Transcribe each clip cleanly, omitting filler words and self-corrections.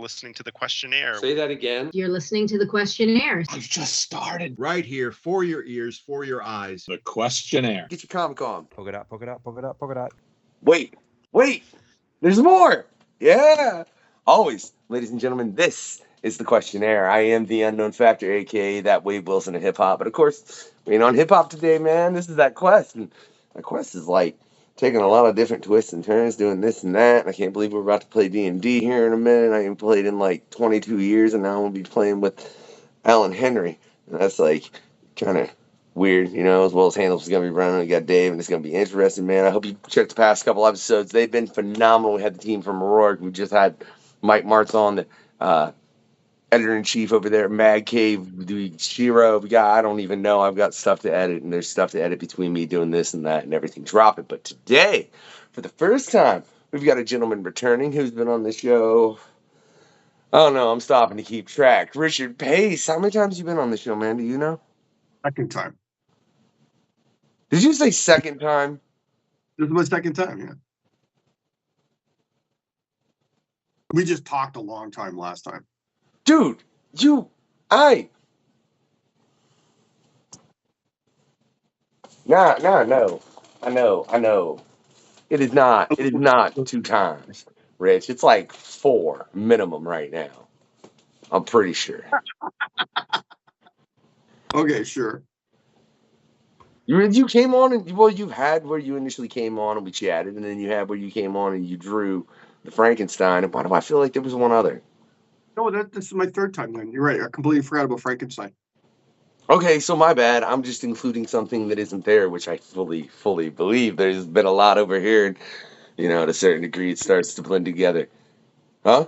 listening to the Questionnaire. Say that again. You're listening to the Questionnaire. I've just started. Right here, for your ears, for your eyes. The Questionnaire. Get your comic on. Poke it out, poke it out, poke it out, poke it out. Wait. There's more. Yeah. Always, ladies and gentlemen, this is the Questionnaire. I am the Unknown Factor, aka that Wade Wilson of hip hop. But of course, we ain't on hip hop today, man. This is that Quest, and that Quest is like taking a lot of different twists and turns, doing this and that. I can't believe we're about to play D&D here in a minute. I haven't played in like 22 years, and now I'm gonna be playing with Alan Henry. And that's like kind of weird, you know, as well as Handles gonna be running. We got Dave, and it's gonna be interesting, man. I hope you checked the past couple episodes. They've been phenomenal. We had the team from Rourke. We just had Mike Marz on, the editor-in-chief over there at Mad Cave, doing Shiro. I don't even know. I've got stuff to edit, and there's stuff to edit between me doing this and that and everything dropping. But today, for the first time, we've got a gentleman returning who's been on the show. Oh, no, I'm stopping to keep track. Richard Pace. How many times have you been on the show, man? Do you know? Second time. Did you say second time? This is my second time, yeah. We just talked a long time last time. Dude, No. I know. It is not 2 times, Rich. It's like 4 minimum right now. I'm pretty sure. Okay, sure. You came on, and well, you've had where you initially came on and we chatted, and then you had where you came on and you drew the Frankenstein. And why do I feel like there was one other? No, this is my third time then. You're right. I completely forgot about Frankenstein. Okay, so my bad. I'm just including something that isn't there, which I fully believe. There's been a lot over here, and, you know, to a certain degree, it starts to blend together. Huh?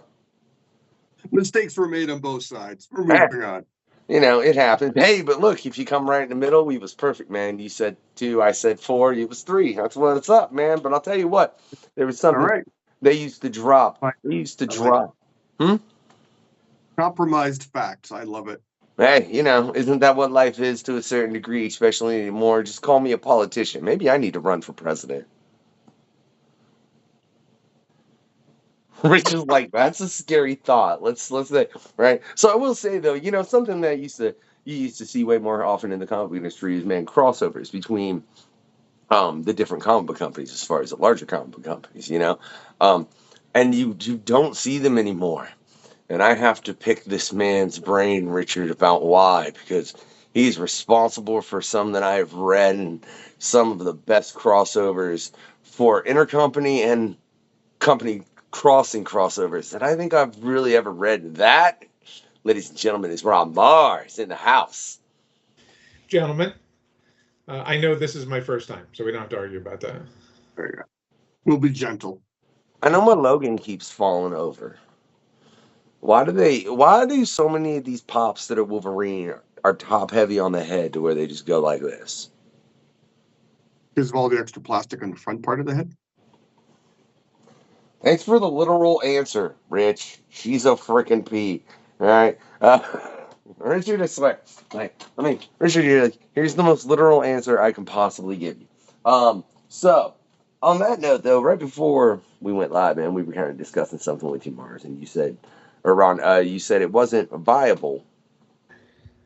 Mistakes were made on both sides. We're moving on. You know, it happens. Hey, but look, if you come right in the middle, we was perfect, man. You said 2, I said 4, it was 3. That's what's up, man. But I'll tell you what, there was something they used to drop. They used to drop. Compromised facts. I love it. Hey, you know, isn't that what life is to a certain degree, especially anymore? Just call me a politician. Maybe I need to run for president. Rich is like, that's a scary thought. Let's say, right? So I will say though, you know, something that you used to see way more often in the comic book industry is, man, crossovers between the different comic book companies, as far as the larger comic book companies, you know, and you don't see them anymore. And I have to pick this man's brain, Richard, about why, because he's responsible for some that I have read and some of the best crossovers for intercompany and company crossing crossovers that I think I've really ever read. That, ladies and gentlemen, is Ron Marz in the house. Gentlemen, I know this is my first time, so we don't have to argue about that. There you go. We'll be gentle. I know my Logan keeps falling over. Why do so many of these pops that are Wolverine are top heavy on the head to where they just go like this? Because of all the extra plastic on the front part of the head? Thanks for the literal answer, Rich. She's a freaking pea. All right. Richard, I swear. Richard, here's the most literal answer I can possibly give you. So, on that note, though, right before we went live, man, we were kind of discussing something with you, Marz, and you said, or Ron, you said it wasn't viable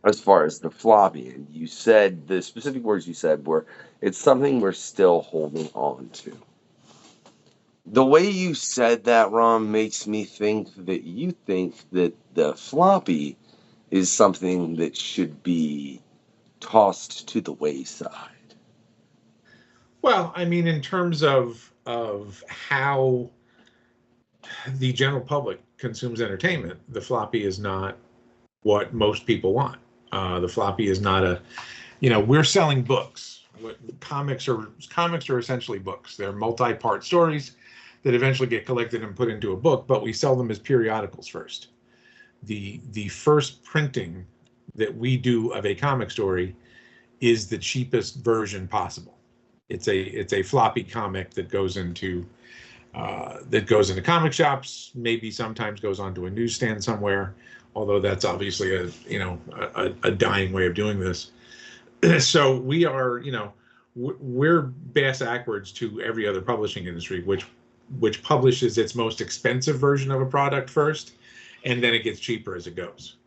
as far as the floppy, and you said the specific words you said were, it's something we're still holding on to. The way you said that, Ron, makes me think that you think that the floppy is something that should be tossed to the wayside. Well, I mean, in terms of how the general public consumes entertainment, the floppy is not what most people want. The floppy is not we're selling books. What comics are essentially books. They're multi-part stories that eventually get collected and put into a book, but we sell them as periodicals first. The first printing that we do of a comic story is the cheapest version possible. It's a floppy comic that goes into comic shops, maybe sometimes goes onto a newsstand somewhere, although that's obviously a dying way of doing this. So we are, we're bass backwards to every other publishing industry, which publishes its most expensive version of a product first and then it gets cheaper as it goes.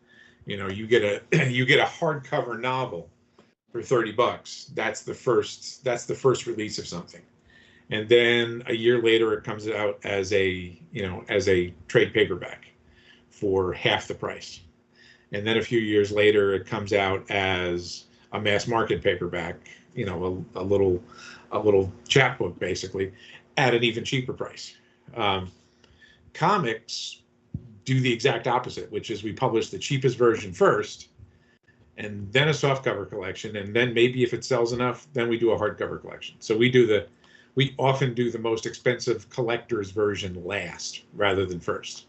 You know, you get a hardcover novel for $30. That's the first release of something, and then a year later it comes out as a trade paperback for half the price, and then a few years later it comes out as a mass market paperback, a little chapbook basically, at an even cheaper price. Comics do the exact opposite, which is we publish the cheapest version first, and then a softcover collection, and then maybe if it sells enough, then we do a hardcover collection. So we often do the most expensive collector's version last rather than first.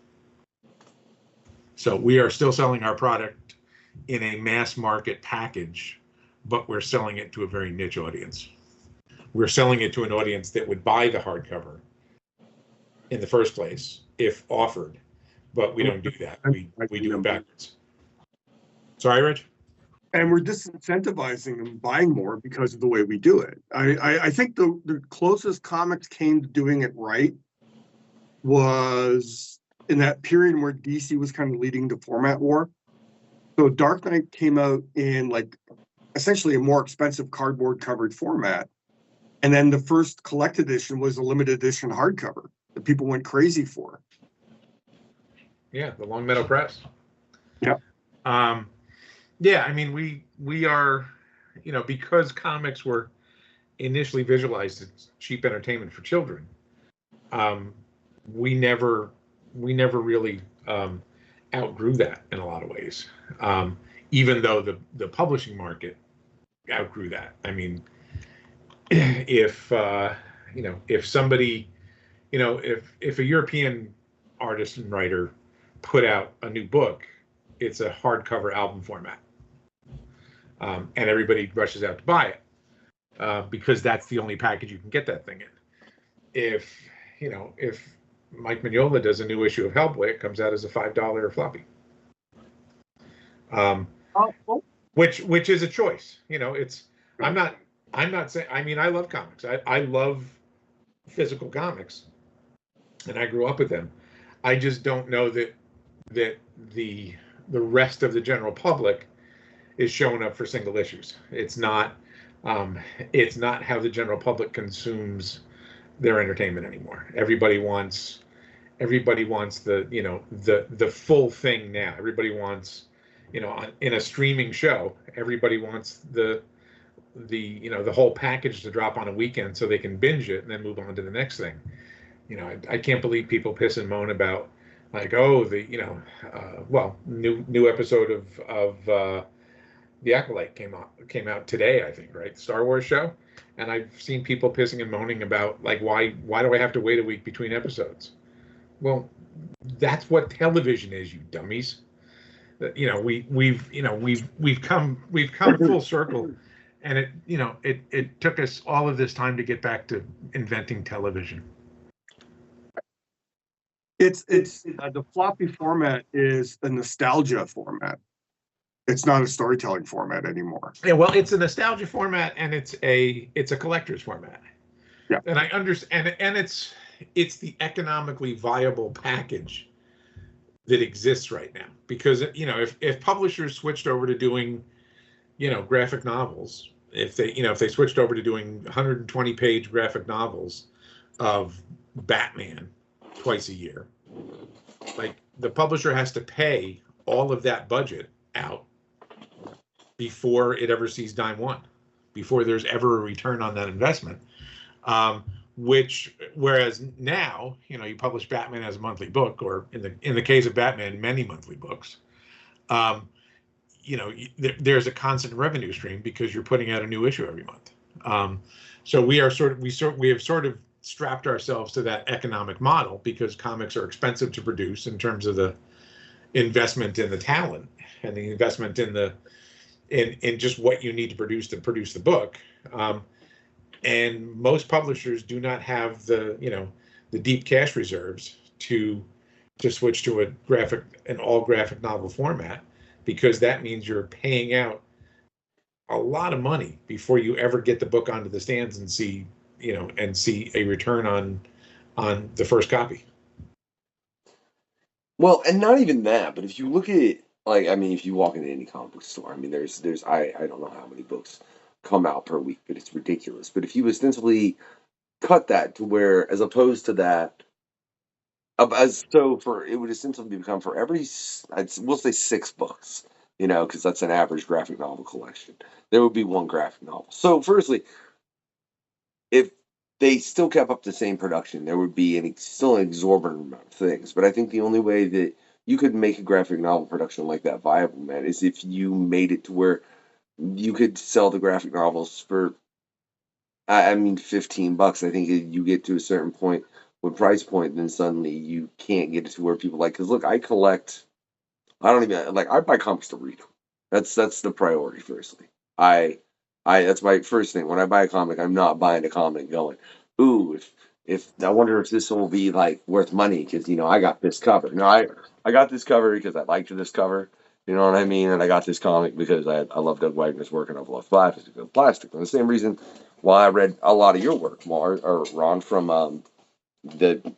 So we are still selling our product in a mass market package, but we're selling it to a very niche audience. We're selling it to an audience that would buy the hardcover in the first place if offered, but we don't do that. We do it backwards. Sorry, Rich? And we're disincentivizing them buying more because of the way we do it. I think the closest comics came to doing it right was in that period where DC was kind of leading the format war. So Dark Knight came out in like essentially a more expensive cardboard covered format. And then the first collected edition was a limited edition hardcover that people went crazy for. Yeah, the Long Meadow Press. Yeah. Yeah, I mean, we are, because comics were initially visualized as cheap entertainment for children, we never really outgrew that in a lot of ways, even though the publishing market outgrew that. I mean, if somebody, if a European artist and writer put out a new book, it's a hardcover album format, and everybody rushes out to buy it because that's the only package you can get that thing in. If Mike Mignola does a new issue of Hellboy, it comes out as a $5 floppy, which is a choice. I'm not saying. I mean, I love comics. I love physical comics, and I grew up with them. I just don't know that the rest of the general public is showing up for single issues. It's not how the general public consumes their entertainment anymore. Everybody wants the full thing now. Everybody wants, in a streaming show, everybody wants the whole package to drop on a weekend so they can binge it and then move on to the next thing. I can't believe people piss and moan about like, oh, new episode of The Acolyte came out today, I think, right? The Star Wars show. And I've seen people pissing and moaning about like, why do I have to wait a week between episodes? Well, that's what television is, you dummies. We've come full circle, and it took us all of this time to get back to inventing television. It's the floppy format is a nostalgia format. It's not a storytelling format anymore. Yeah, well, it's a nostalgia format, and it's a collector's format. Yeah, and I understand, and it's the economically viable package that exists right now. Because if publishers switched over to doing graphic novels, if they switched over to doing 120-page graphic novels of Batman twice a year, like the publisher has to pay all of that budget out before it ever sees dime one, before there's ever a return on that investment. Whereas now, you publish Batman as a monthly book, or in the case of Batman, many monthly books. There's a constant revenue stream because you're putting out a new issue every month. So we have sort of strapped ourselves to that economic model because comics are expensive to produce in terms of the investment in the talent and the investment in just what you need to produce the book. And most publishers do not have the deep cash reserves to switch to an all graphic novel format, because that means you're paying out a lot of money before you ever get the book onto the stands and see a return on the first copy. Well, and not even that, but if you look at it, like, I mean, if you walk into any comic book store, I mean, I don't know how many books come out per week, but it's ridiculous. But if you ostensibly cut that to where, as opposed to that, as so for it would essentially become for every, we'll say 6 books, because that's an average graphic novel collection. There would be one graphic novel. So, firstly, if they still kept up the same production, there would be still an exorbitant amount of things. But I think the only way that you could make a graphic novel production like that viable, man, is if you made it to where you could sell the graphic novels for, I mean, $15. I think you get to a certain point with price point, then suddenly you can't get it to where people like. Because look, I buy comics to read them. That's the priority. Firstly, that's my first thing. When I buy a comic, I'm not buying a comic going, ooh, if I wonder if this will be like worth money because I got this cover. No, I got this cover because I liked this cover. You know what I mean? And I got this comic because I love Doug Wagner's work and I've loved plastic. And the same reason why I read a lot of your work, Mars or Ron, from the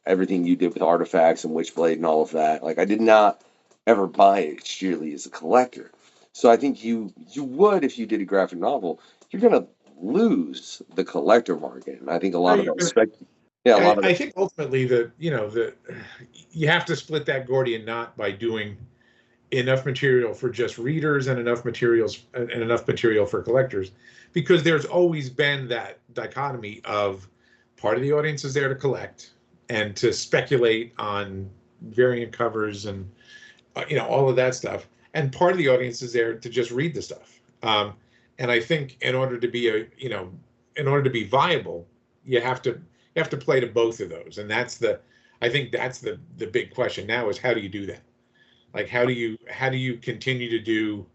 everything you did with Artifacts and Witchblade and all of that. Like, I did not ever buy it sheerly as a collector. So I think you would, if you did a graphic novel, you're gonna lose the collector market. And I think a lot of that I think ultimately you have to split that Gordian knot by doing enough material for just readers and enough material for collectors, because there's always been that dichotomy of part of the audience is there to collect and to speculate on variant covers and all of that stuff, and part of the audience is there to just read the stuff. And I think in order to be viable, you have to play to both of those, and I think that's the big question now is how do you do that? Like, how do you continue to do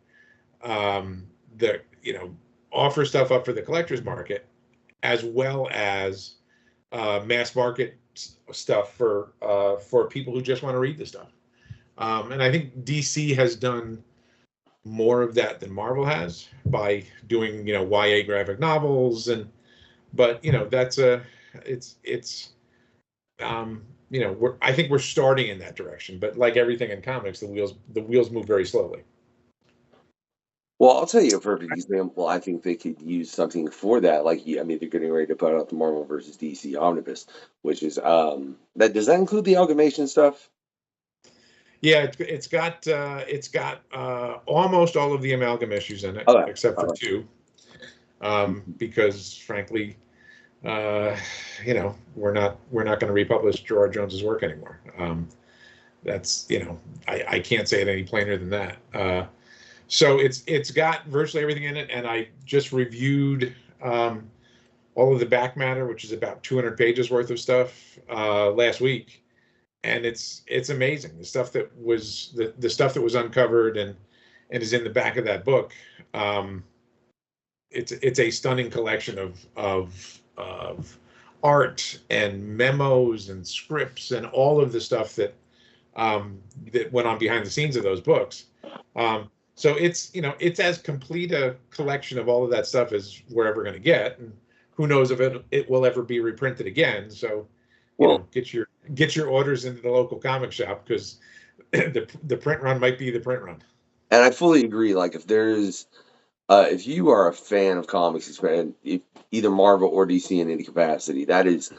offer stuff up for the collector's market as well as mass market stuff for people who just want to read the stuff. And I think DC has done more of that than Marvel has by doing YA graphic novels, but that's I think we're starting in that direction, but like everything in comics, the wheels move very slowly. Well, I'll tell you a perfect example. I think they could use something for that. Like, I mean, they're getting ready to put out the Marvel versus DC Omnibus, which is does that include the amalgamation stuff? Yeah, it's got almost all of the amalgam issues in it, except for 2, because frankly, we're not going to republish Gerard Jones's work anymore. That's I can't say it any plainer than that. So it's got virtually everything in it, and I just reviewed all of the back matter, which is about 200 pages worth of stuff, last week, and it's amazing. The stuff that was the stuff that was uncovered and is in the back of that book. It's a stunning collection of art and memos and scripts and all of the stuff that went on behind the scenes of those books. So it's as complete a collection of all of that stuff as we're ever going to get, and who knows if it will ever be reprinted again. So, get your orders into the local comic shop, because the print run might be the print run. And I fully agree. Like, if you are a fan of comics, either Marvel or DC in any capacity, that is,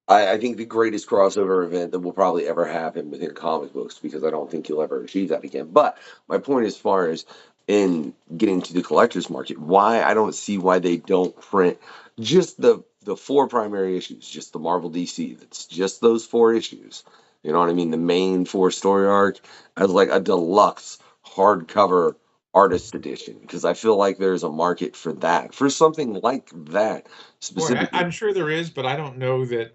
I think, the greatest crossover event that will probably ever happen within comic books, because I don't think you'll ever achieve that again. But my point, as far as in getting to the collector's market, I don't see why they don't print just the 4 primary issues, just the Marvel DC. That's just those 4 issues. You know what I mean? The main 4 story arc as like a deluxe hardcover artist edition, because I feel like there's a market for that, for something like that specifically. I'm sure there is, but I don't know that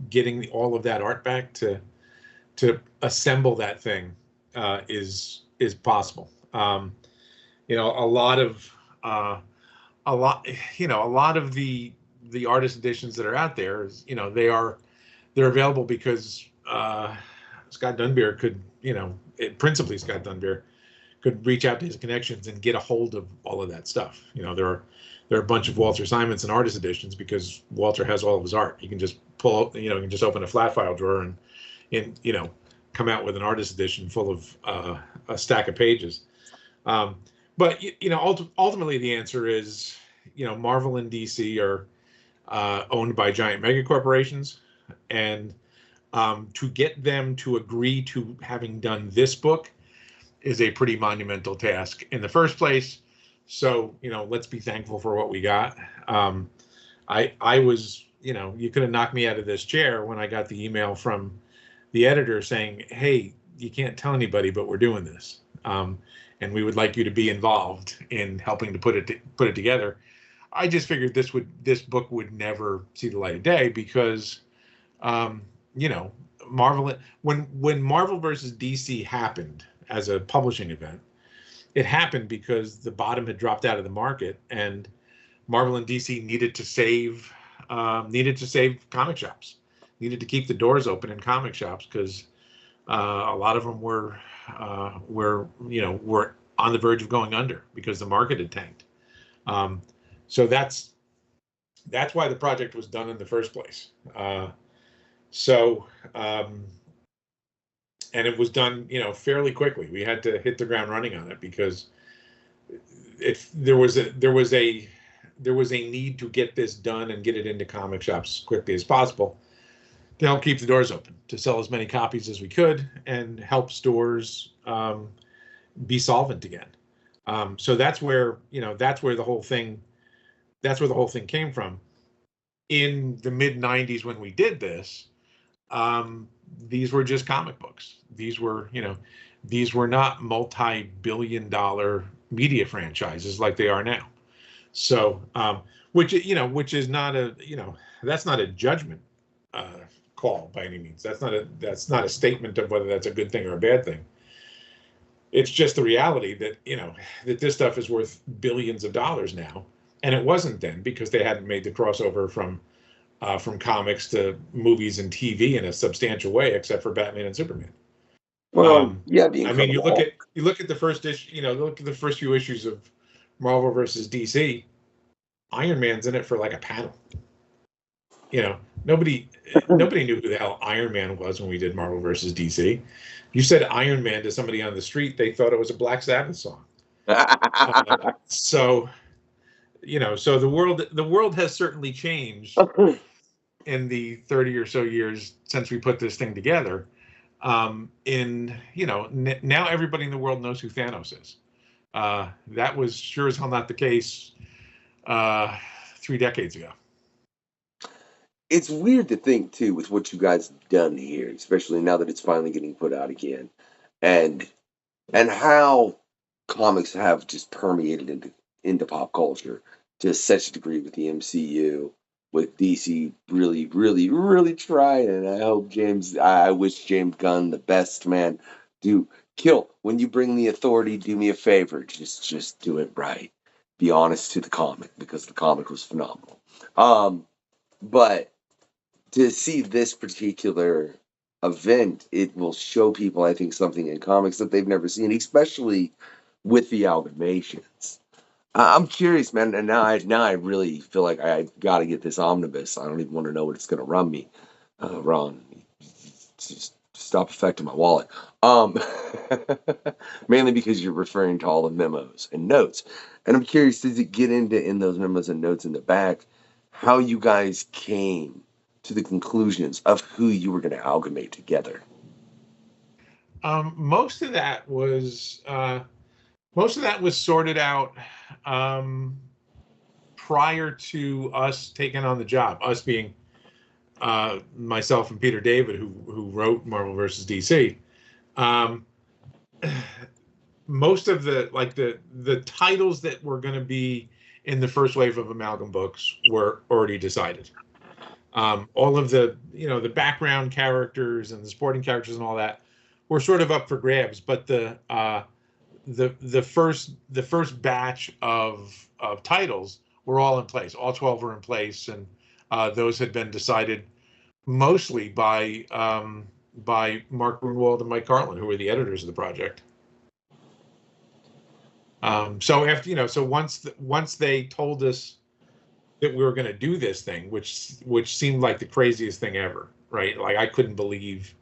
getting all of that art back to assemble that thing is possible. A lot of the artist editions that are out there is, they're available because Scott Dunbier could, principally Scott Dunbier could reach out to his connections and get a hold of all of that stuff. There are a bunch of Walter Simonson artist editions because Walter has all of his art. You can just pull, you can just open a flat file drawer and come out with an artist edition full of a stack of pages. But ultimately the answer is, Marvel and DC are owned by giant mega corporations, and to get them to agree to having done this book is a pretty monumental task in the first place. So, let's be thankful for what we got. I was, you could have knocked me out of this chair when I got the email from the editor saying, hey, you can't tell anybody, but we're doing this. And we would like you to be involved in helping to put it together. I just figured this book would never see the light of day because, Marvel, when Marvel versus DC happened as a publishing event, it happened because the bottom had dropped out of the market, and Marvel and DC needed to save comic shops, needed to keep the doors open in comic shops because a lot of them were on the verge of going under because the market had tanked. So that's why the project was done in the first place. And it was done, fairly quickly. We had to hit the ground running on it because there was a need to get this done and get it into comic shops as quickly as possible to help keep the doors open, to sell as many copies as we could and help stores be solvent again. So that's where the whole thing came from. In the mid 90s when we did this, these were just comic books. These were not multi-billion-dollar media franchises like they are now. So, which is not that's not a judgment call by any means. That's not a statement of whether that's a good thing or a bad thing. It's just the reality that that this stuff is worth billions of dollars now, and it wasn't then because they hadn't made the crossover from comics to movies and TV in a substantial way, except for Batman and Superman. Well, I mean, you look at the first issue, look at the first few issues of Marvel versus DC. Iron Man's in it for like a panel. Nobody knew who the hell Iron Man was when we did Marvel versus DC. You said Iron Man to somebody on the street, they thought it was a Black Sabbath song. So the world has certainly changed in the 30 or so years since we put this thing together. Now everybody in the world knows who Thanos is. That was sure as hell not the case 3 decades ago. It's weird to think too with what you guys have done here, especially now that it's finally getting put out again, and how comics have just permeated into pop culture to such a degree with the MCU, with DC really, really, really trying. And I wish James Gunn the best, man. When you bring the authority, do me a favor, just do it right. Be honest to the comic, because the comic was phenomenal. But to see this particular event, it will show people, I think, something in comics that they've never seen, especially with the amalgamations. I'm curious, man, and now I really feel like I got to get this omnibus. I don't even want to know what it's going to run me. Ron, just stop affecting my wallet. Mainly because you're referring to all the memos and notes. And I'm curious, does it get in those memos and notes in the back, how you guys came to the conclusions of who you were going to amalgamate together? Most of that was sorted out prior to us taking on the job. Us being myself and Peter David, who wrote Marvel vs. DC. Most of the titles that were going to be in the first wave of amalgam books were already decided. All of the background characters and the supporting characters and all that were sort of up for grabs, but the first batch of titles were all in place. All 12 were in place, and those had been decided mostly by Mark Grunwald and Mike Carlin, who were the editors of the project. So once they told us that we were going to do this thing, which seemed like the craziest thing ever, right? Like I couldn't believe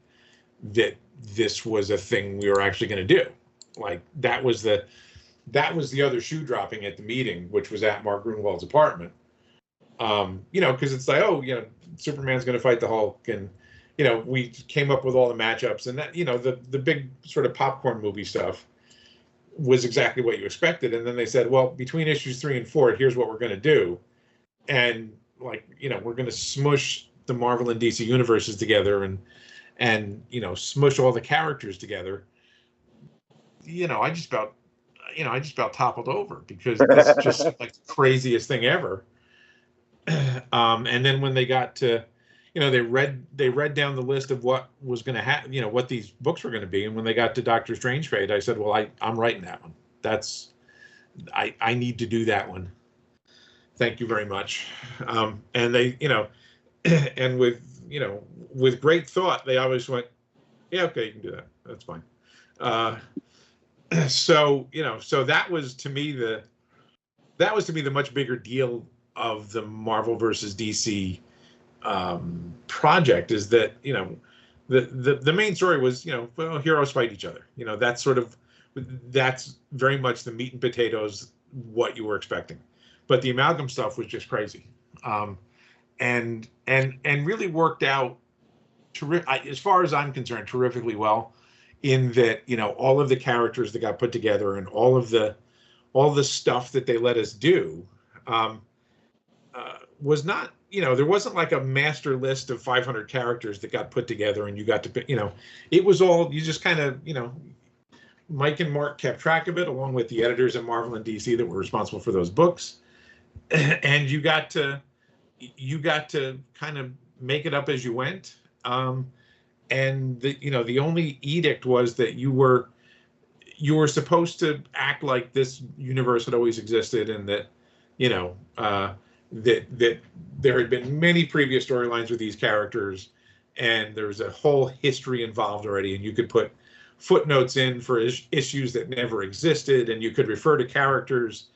that this was a thing we were actually going to do. Like that was the other shoe dropping at the meeting, which was at Mark Grunewald's apartment. Because it's like, Superman's going to fight the Hulk, and we came up with all the matchups, and that the big sort of popcorn movie stuff was exactly what you expected. And then they said, well, between issues 3 and 4, here's what we're going to do, and we're going to smush the Marvel and DC universes together, and smush all the characters together. I just about toppled over, because this is just like the craziest thing ever. And then when they got to, they read down the list of what was going to happen, what these books were going to be. And when they got to Doctor Strange Fate, I said, well, I'm writing that one. I need to do that one. Thank you very much. And they, and with great thought, they always went, yeah, okay, you can do that. That's fine. So that was to me the much bigger deal of the Marvel versus DC project, is that the main story was heroes fight each other. That's very much the meat and potatoes, what you were expecting. But the amalgam stuff was just crazy, and really worked out as far as I'm concerned, terrifically well, in that all of the characters that got put together and all the stuff that they let us do was not, there wasn't like a master list of 500 characters that got put together and you got to pick, it was all, you just kind of, Mike and Mark kept track of it, along with the editors at Marvel and DC that were responsible for those books. And you got to kind of make it up as you went. And the only edict was that you were supposed to act like this universe had always existed, and that that there had been many previous storylines with these characters, and there's a whole history involved already, and you could put footnotes in for issues that never existed, and you could refer to characters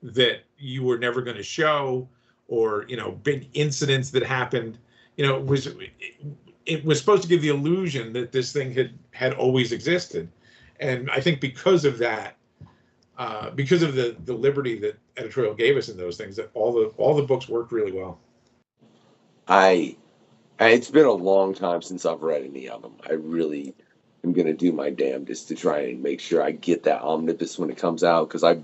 that you were never going to show, or big incidents that happened. It was supposed to give the illusion that this thing had always existed. And I think because of that, because of the liberty that editorial gave us in those things, that all the books worked really well. It's been a long time since I've read any of them. I really am going to do my damnedest to try and make sure I get that omnibus when it comes out, because I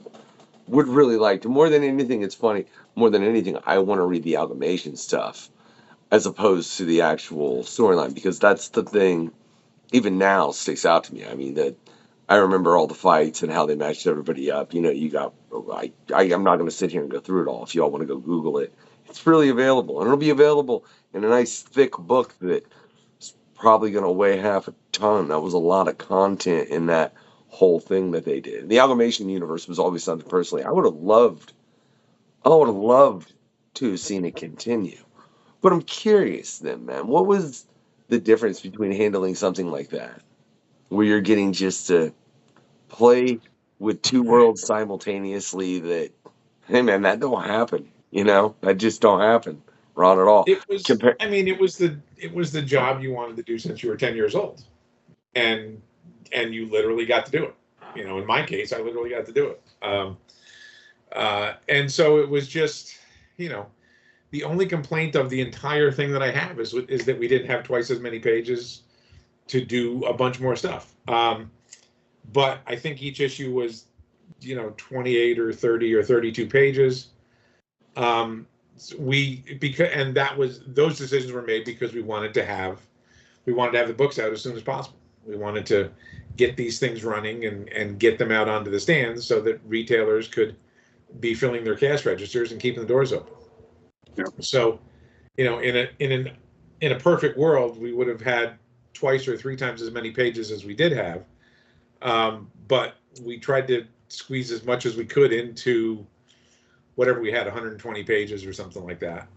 would really like to, more than anything, it's funny, more than anything, I want to read the amalgamation stuff as opposed to the actual storyline, because that's the thing, even now, sticks out to me. I mean, that I remember all the fights and how they matched everybody up. I'm not going to sit here and go through it all. If y'all want to go Google it, it's freely available, and it'll be available in a nice thick book that's probably going to weigh half a ton. That was a lot of content in that whole thing that they did. The amalgamation universe was always something personally I would have loved to have seen it continue. But I'm curious then, man, what was the difference between handling something like that, where you're getting just to play with two worlds simultaneously? That, hey man, that don't happen. That just don't happen, Ron, at all. It was. It was the job you wanted to do since you were 10 years old, and you literally got to do it. In my case, I literally got to do it. And so it was just, the only complaint of the entire thing that I have is that we didn't have twice as many pages to do a bunch more stuff. But I think each issue was, 28 or 30 or 32 pages. Those decisions were made because we wanted to have the books out as soon as possible. We wanted to get these things running and get them out onto the stands so that retailers could be filling their cash registers and keeping the doors open. Yeah. So, in a perfect world, we would have had twice or three times as many pages as we did have. But we tried to squeeze as much as we could into whatever we had, 120 pages or something like that.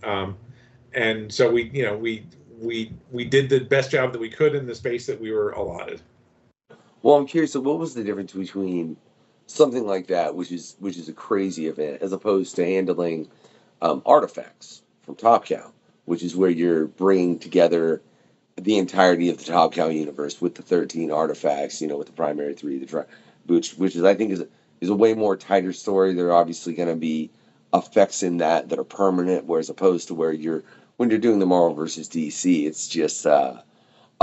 And so we did the best job that we could in the space that we were allotted. Well, I'm curious. So, what was the difference between something like that, which is a crazy event, as opposed to handling artifacts from Top Cow, which is where you're bringing together the entirety of the Top Cow universe with the 13 artifacts, with the primary 3, which is I think is a way more tighter story. There are obviously going to be effects in that are permanent, whereas opposed to when you're doing the Marvel versus DC, it's just a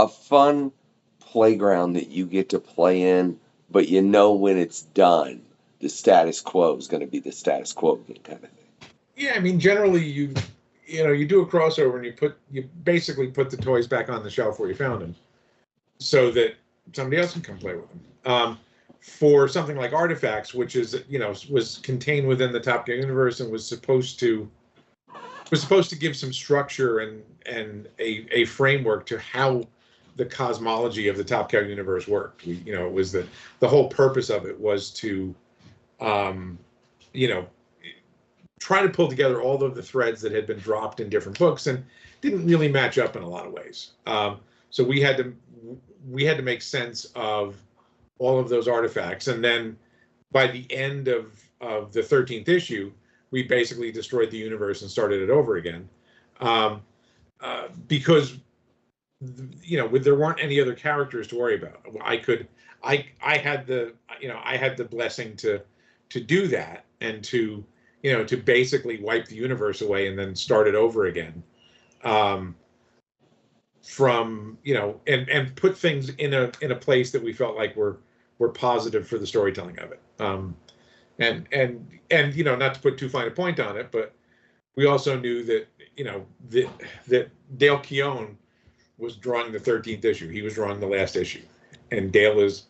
fun playground that you get to play in, but when it's done, the status quo is going to be the status quo again, kind of thing. Yeah, I mean, generally you do a crossover and you basically put the toys back on the shelf where you found them, so that somebody else can come play with them. For something like Artifacts, which was contained within the Top Gun universe and was supposed to give some structure and a framework to how the cosmology of the Top Cow universe worked. It was the whole purpose of it was to, try to pull together all of the threads that had been dropped in different books and didn't really match up in a lot of ways. So we had to make sense of all of those artifacts, and then by the end of the 13th issue, we basically destroyed the universe and started it over again, because there weren't any other characters to worry about. I had the blessing to do that and to basically wipe the universe away and then start it over again, from and put things in a place that we felt like were positive for the storytelling of it. And not to put too fine a point on it, but we also knew that that Dale Keown was drawing the 13th issue. He was drawing the last issue, and Dale is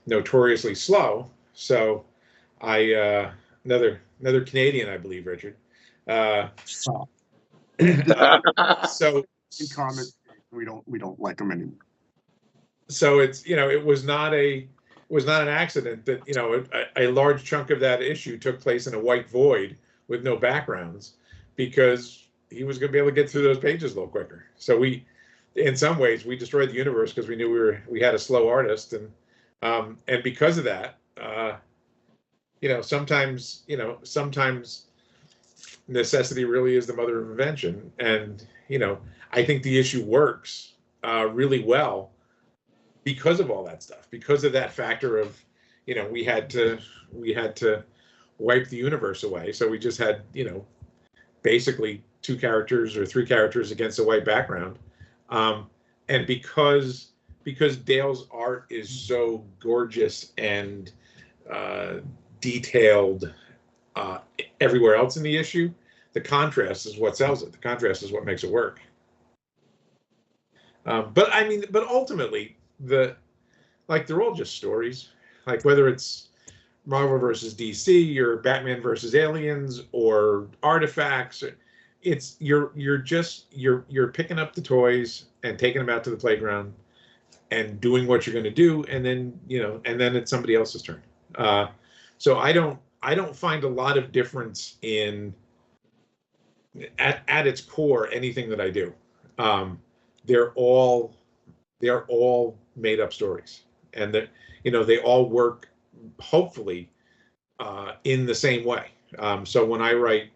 notoriously slow. So another Canadian, I believe, Richard. So So in comics, we don't like them anymore. So it's it was not an accident that a large chunk of that issue took place in a white void with no backgrounds, because he was going to be able to get through those pages a little quicker. So in some ways, we destroyed the universe because we knew we had a slow artist, and because of that, sometimes necessity really is the mother of invention, and I think the issue works really well because of all that stuff, because of that factor of we had to wipe the universe away, so we just had basically 2 characters or 3 characters against a white background, and because Dale's art is so gorgeous and detailed everywhere else in the issue, the contrast is what sells it. The contrast is what makes it work. But ultimately, they're all just stories. Like whether it's Marvel versus DC or Batman versus Aliens or Artifacts, it's you're picking up the toys and taking them out to the playground and doing what you're going to do, and then it's somebody else's turn. So I don't find a lot of difference in at its core anything that I do. They're all made up stories, and that they all work hopefully in the same way. So when I write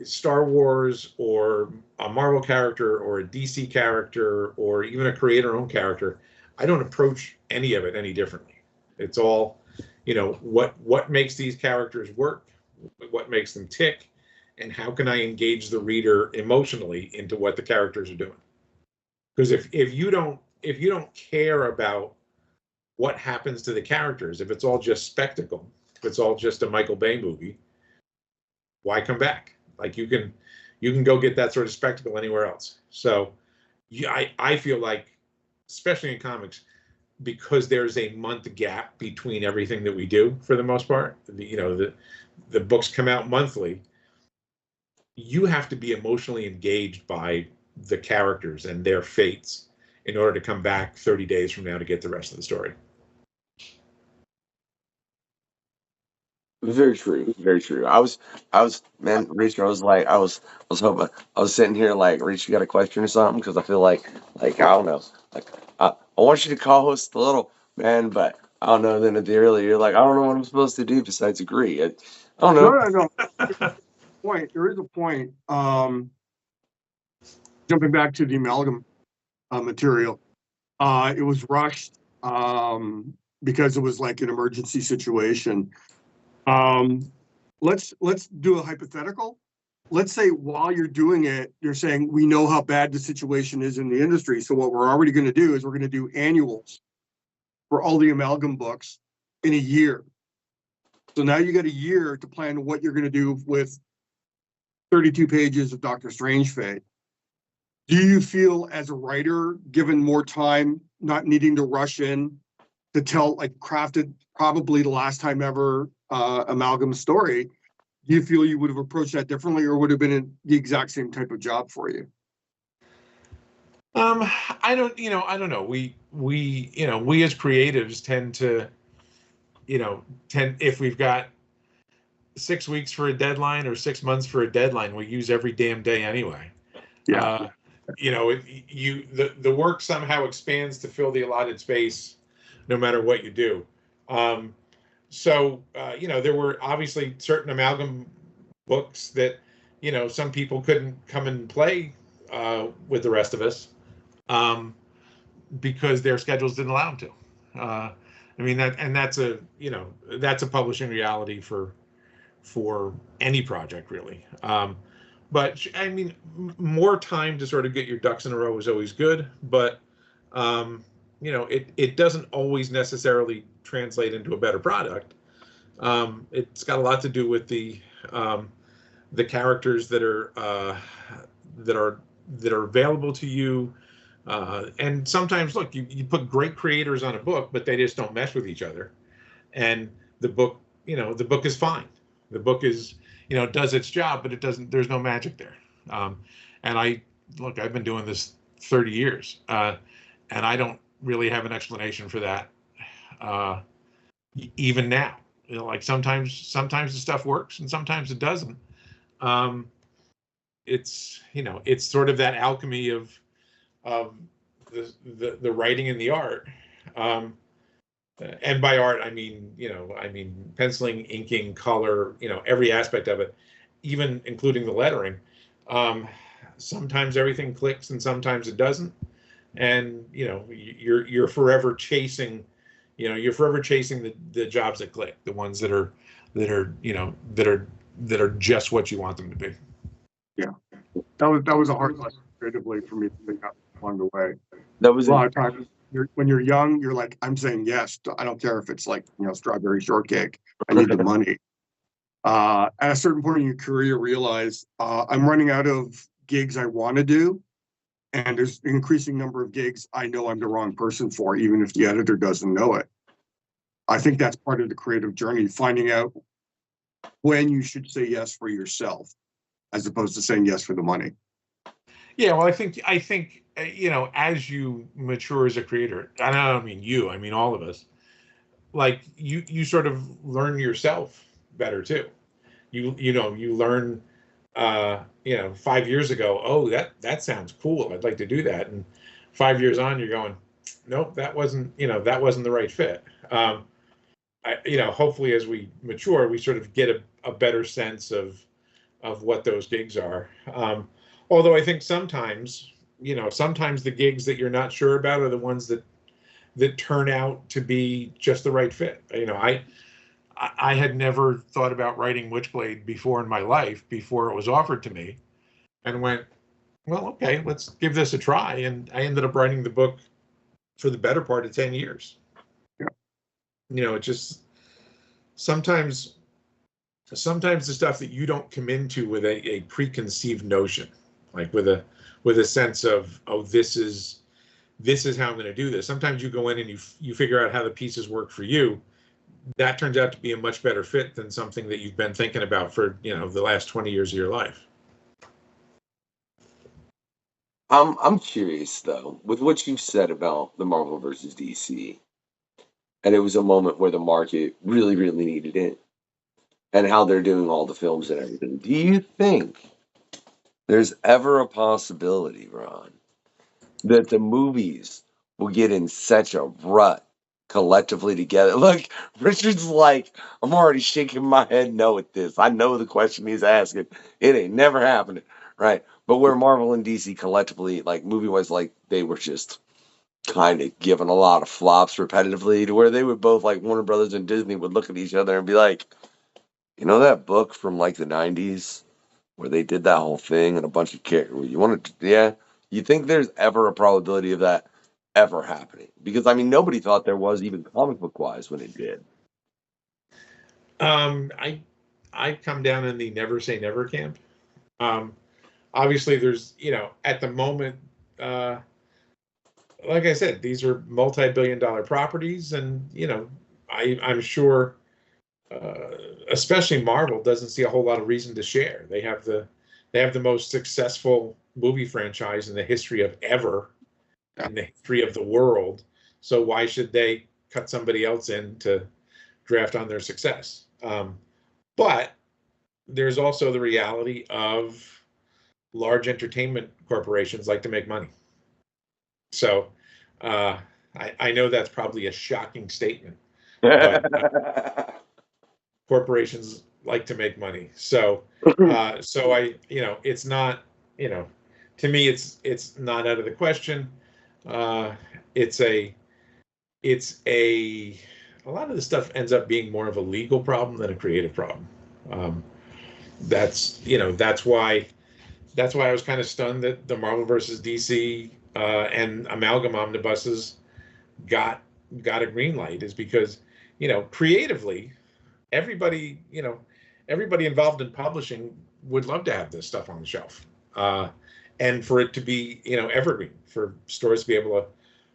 Star Wars or a Marvel character or a DC character or even a creator-owned character, I don't approach any of it any differently. It's all what makes these characters work, what makes them tick, and how can I engage the reader emotionally into what the characters are doing. Because if you don't care about what happens to the characters, if it's all just spectacle, if it's all just a Michael Bay movie, why come back? Like you can go get that sort of spectacle anywhere else. So I feel like, especially in comics, because there's a month gap between everything that we do for the most part, the books come out monthly, you have to be emotionally engaged by the characters and their fates in order to come back 30 days from now to get the rest of the story. Very true. Very true. Man, Rich, I was hoping, I was sitting here like, Rich, you got a question or something? Because I feel like, I don't know, I want you to co-host a little, man, but I don't know. Then at the earlier, you're like, I don't know what I'm supposed to do besides agree. I don't know. No. There is a point. Jumping back to the amalgam, material. It was rushed because it was like an emergency situation. Let's do a hypothetical. Let's say while you're doing it, you're saying we know how bad the situation is in the industry. So what we're already going to do is we're going to do annuals for all the amalgam books in a year. So now you got a year to plan what you're going to do with 32 pages of Dr. Strange Fate. Do you feel as a writer, given more time, not needing to rush in to tell, like, crafted probably the last time ever amalgam story, do you feel you would have approached that differently, or would have been the exact same type of job for you? I don't know. We as creatives tend to, if we've got 6 weeks for a deadline or 6 months for a deadline, we use every damn day anyway. Yeah. The work somehow expands to fill the allotted space, no matter what you do. There were obviously certain amalgam books that, some people couldn't come and play with the rest of us because their schedules didn't allow them to. That's a publishing reality for any project, really. But I mean, more time to sort of get your ducks in a row is always good, but it doesn't always necessarily translate into a better product. It's got a lot to do with the characters that are available to you, and sometimes, look, you put great creators on a book, but they just don't mesh with each other, and the book is fine. The book is, does its job, but it doesn't. There's no magic there. And I've been doing this 30 years, and I don't really have an explanation for that. Even now, like sometimes the stuff works and sometimes it doesn't. It's sort of that alchemy of the writing and the art. And by art, I mean penciling, inking, color, every aspect of it, even including the lettering. Sometimes everything clicks and sometimes it doesn't. And, you're forever chasing, the jobs that click, the ones that are just what you want them to be. Yeah. That was a hard lesson creatively for me to pick up along the way. That was a lot of times. When you're young, you're like, I'm saying yes. I don't care if it's like, strawberry shortcake. I need the money. At a certain point in your career, you realize I'm running out of gigs I want to do. And there's an increasing number of gigs I know I'm the wrong person for, even if the editor doesn't know it. I think that's part of the creative journey, finding out when you should say yes for yourself, as opposed to saying yes for the money. Yeah, well, I think as you mature as a creator, I don't mean you, I mean all of us, like you sort of learn yourself better too. You learn 5 years ago, oh, that sounds cool, I'd like to do that, and 5 years on you're going, nope, that wasn't the right fit. Hopefully as we mature, we sort of get a better sense of what those gigs are. Although I think sometimes the gigs that you're not sure about are the ones that turn out to be just the right fit. I had never thought about writing Witchblade before in my life, before it was offered to me, and went, well, okay, let's give this a try. And I ended up writing the book for the better part of 10 years. Yeah. It just sometimes the stuff that you don't come into with a preconceived notion, like with a sense of, oh, this is how I'm going to do this. Sometimes you go in and you figure out how the pieces work for you. That turns out to be a much better fit than something that you've been thinking about for, the last 20 years of your life. I'm curious though, with what you said about the Marvel versus DC, and it was a moment where the market really, really needed it, and how they're doing all the films and everything. Do you think there's ever a possibility, Ron, that the movies will get in such a rut collectively together? Look, Richard's like, I'm already shaking my head no at this. I know the question he's asking. It ain't never happening, right? But where Marvel and DC collectively, like movie-wise, like they were just kind of given a lot of flops repetitively, to where they would both, like Warner Brothers and Disney, would look at each other and be like, you know that book from like the 90s where they did that whole thing and a bunch of characters, you want to, yeah, you think there's ever a probability of that ever happening? Because I mean, nobody thought there was, even comic book wise, when it did. I come down in the never say never camp. Obviously, there's, at the moment, like I said, these are multi-billion-dollar properties, and I'm sure, especially Marvel doesn't see a whole lot of reason to share. They have the most successful movie franchise in the history of ever, in the history of the world. So why should they cut somebody else in to draft on their success? But there's also the reality of large entertainment corporations like to make money. So I know that's probably a shocking statement, but corporations like to make money. So it's not, to me, it's not out of the question. A lot of the stuff ends up being more of a legal problem than a creative problem. That's why I was kind of stunned that the Marvel versus DC and Amalgam omnibuses got a green light, is because, creatively, everybody involved in publishing would love to have this stuff on the shelf, and for it to be, evergreen, for stores to be able to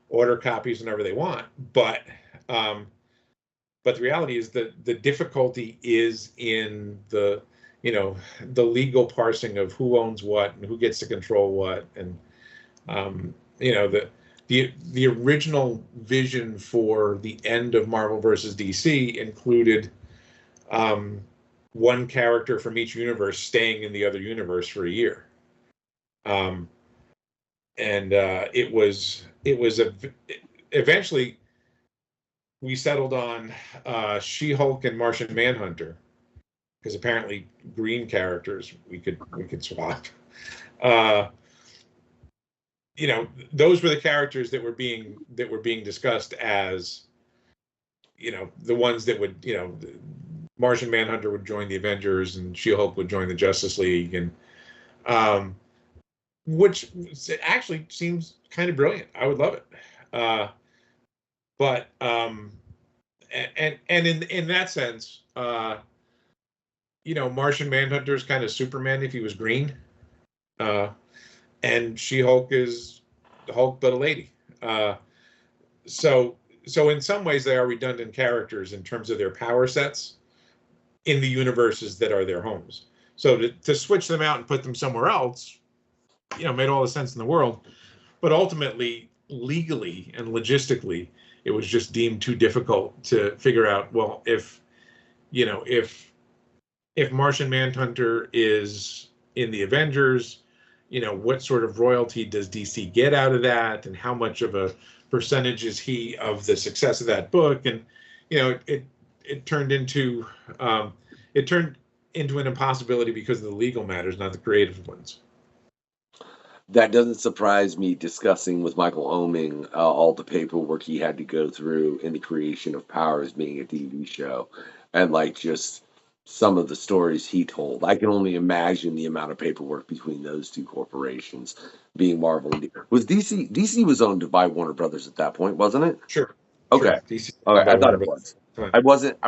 order copies whenever they want. But the reality is that the difficulty is in the legal parsing of who owns what and who gets to control what. And the original vision for the end of Marvel versus DC included one character from each universe staying in the other universe for a year. Eventually we settled on She-Hulk and Martian Manhunter, because apparently green characters we could swap. Those were the characters that were being discussed as, the ones that would, Martian Manhunter would join the Avengers and She-Hulk would join the Justice League, and which actually seems kind of brilliant. I would love it. But in that sense, Martian Manhunter is kind of Superman if he was green, and She-Hulk is the Hulk but a lady. So in some ways they are redundant characters in terms of their power sets in the universes that are their homes. So to switch them out and put them somewhere else, made all the sense in the world. But ultimately, legally and logistically, it was just deemed too difficult to figure out, well, if Martian Manhunter is in the Avengers, what sort of royalty does DC get out of that, and how much of a percentage is he of the success of that book? And it turned into an impossibility because of the legal matters, not the creative ones. That doesn't surprise me, discussing with Michael Oeming all the paperwork he had to go through in the creation of Powers being a TV show, and like just some of the stories he told. I can only imagine the amount of paperwork between those two corporations, being Marvel and DC. Was DC was owned by Warner Brothers at that point, wasn't it? Sure. Okay. Sure. DC, okay. I thought it was. Fine. I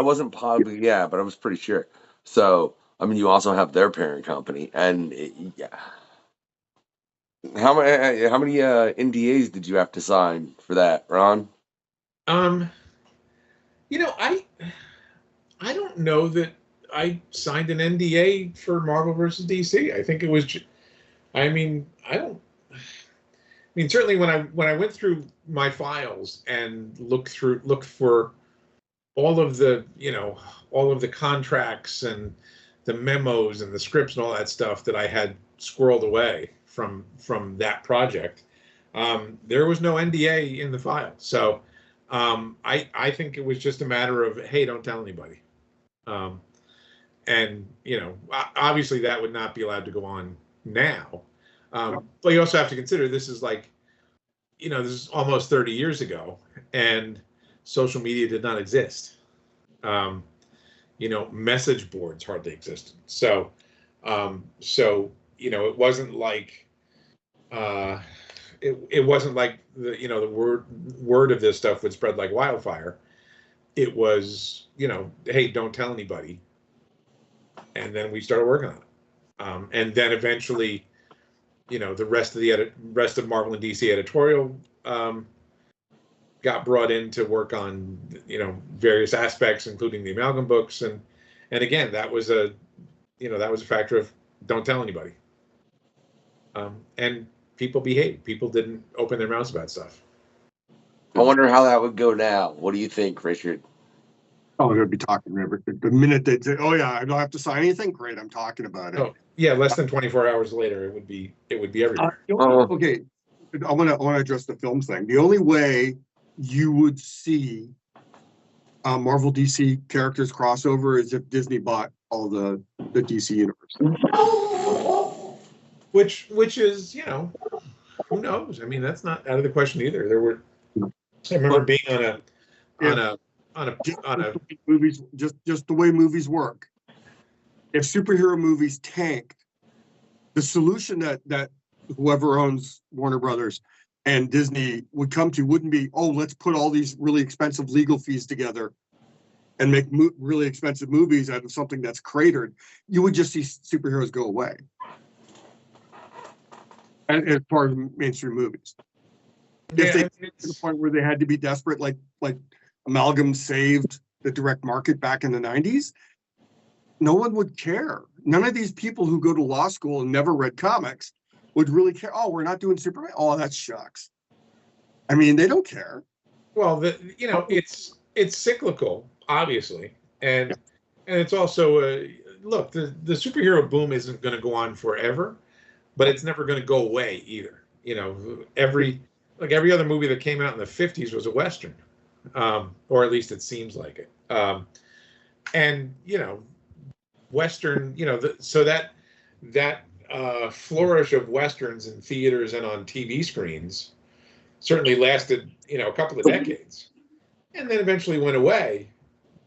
wasn't positive, yeah, but I was pretty sure. So I mean, you also have their parent company, and yeah. How many NDAs did you have to sign for that, Ron? I don't know that I signed an NDA for Marvel versus DC. I think it was, certainly when I went through my files and looked for all of the contracts and the memos and the scripts and all that stuff that I had squirreled away from that project, there was no NDA in the file. So I think it was just a matter of, hey, don't tell anybody. And obviously that would not be allowed to go on now. But you also have to consider this is like, this is almost 30 years ago, and social media did not exist. Message boards hardly existed. So it wasn't like it wasn't like the word of this stuff would spread like wildfire. It was, hey, don't tell anybody. And then we started working on it. And then eventually, the rest of Marvel and DC editorial got brought in to work on, various aspects, including the amalgam books. And again, that was a factor of don't tell anybody. And people behaved. People didn't open their mouths about stuff. I wonder how that would go now. What do you think, Richard? Oh, they'll be talking. Remember, the minute they say, "Oh yeah, I don't have to sign anything," great, I'm talking about it. Oh, yeah, less than 24 hours later, it would be everywhere. Okay, I want to address the film thing. The only way you would see Marvel DC characters crossover is if Disney bought all the DC universe. Which is, who knows? I mean, that's not out of the question either. I remember being on a movies, just the way movies work. If superhero movies tanked, the solution that whoever owns Warner Brothers and Disney would come to wouldn't be, oh, let's put all these really expensive legal fees together and make really expensive movies out of something that's cratered. You would just see superheroes go away as part of mainstream movies. If they get to the point where they had to be desperate, like Amalgam saved the direct market back in the 90s, no one would care. None of these people who go to law school and never read comics would really care. Oh, we're not doing Superman. Oh, that shucks. I mean, they don't care. Well, it's cyclical, obviously, and it's also look, the superhero boom isn't going to go on forever, but it's never going to go away either. Every other movie that came out in the 50s was a Western, or at least it seems like it. And Western, so that flourish of Westerns in theaters and on TV screens certainly lasted, a couple of decades, and then eventually went away,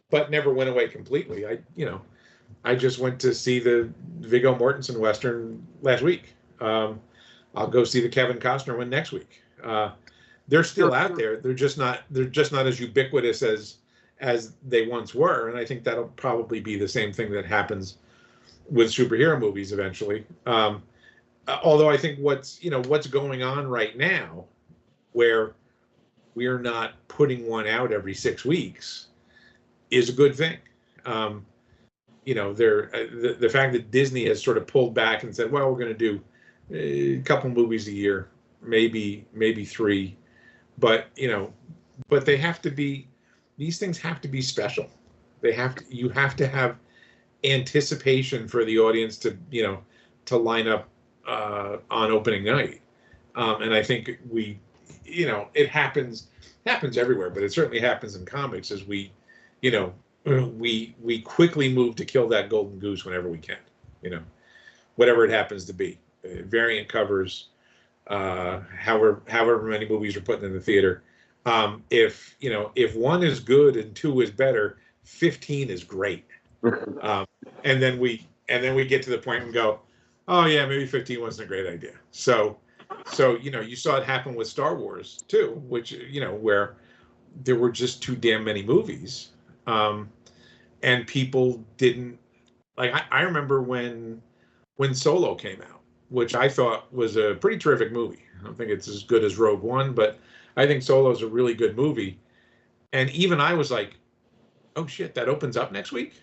but never went away completely. I just went to see the Viggo Mortensen Western last week. I'll go see the Kevin Costner one next week. They're still out there. They're just not as ubiquitous as they once were. And I think that'll probably be the same thing that happens with superhero movies eventually. Although I think what's going on right now, where we are not putting one out every 6 weeks, is a good thing. The fact that Disney has sort of pulled back and said, well, we're going to do a couple movies a year, maybe 3, but they have to be, these things have to be special. You have to have anticipation for the audience to line up on opening night. And I think it happens everywhere, but it certainly happens in comics as we quickly move to kill that golden goose whenever we can, whatever it happens to be. Variant covers, however many movies are put in the theater. If 1 is good and 2 is better, 15 is great. And then we get to the point and go, oh yeah, maybe 15 wasn't a great idea. So you saw it happen with Star Wars too, which where there were just too damn many movies, and people didn't like. I remember when Solo came out, which I thought was a pretty terrific movie. I don't think it's as good as Rogue One, but I think Solo is a really good movie. And even I was like, oh shit, that opens up next week.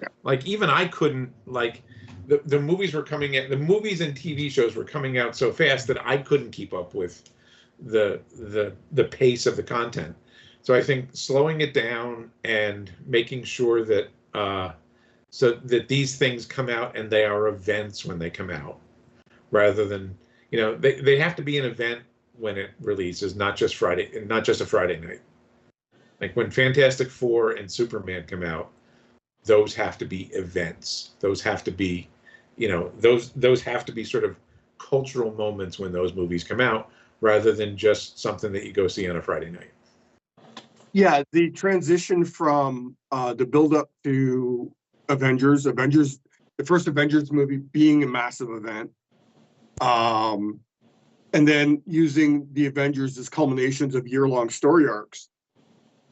Yeah. Like even I couldn't, like the movies were coming in, the movies and TV shows were coming out so fast that I couldn't keep up with the pace of the content. So I think slowing it down and making sure that so that these things come out and they are events when they come out, rather than they have to be an event when it releases, not just a Friday night. Like when Fantastic Four and Superman come out, those have to be events. Those have to be, those have to be sort of cultural moments when those movies come out, rather than just something that you go see on a Friday night. Yeah, the transition from the build-up to Avengers, the first Avengers movie being a massive event, and then using the Avengers as culminations of year-long story arcs,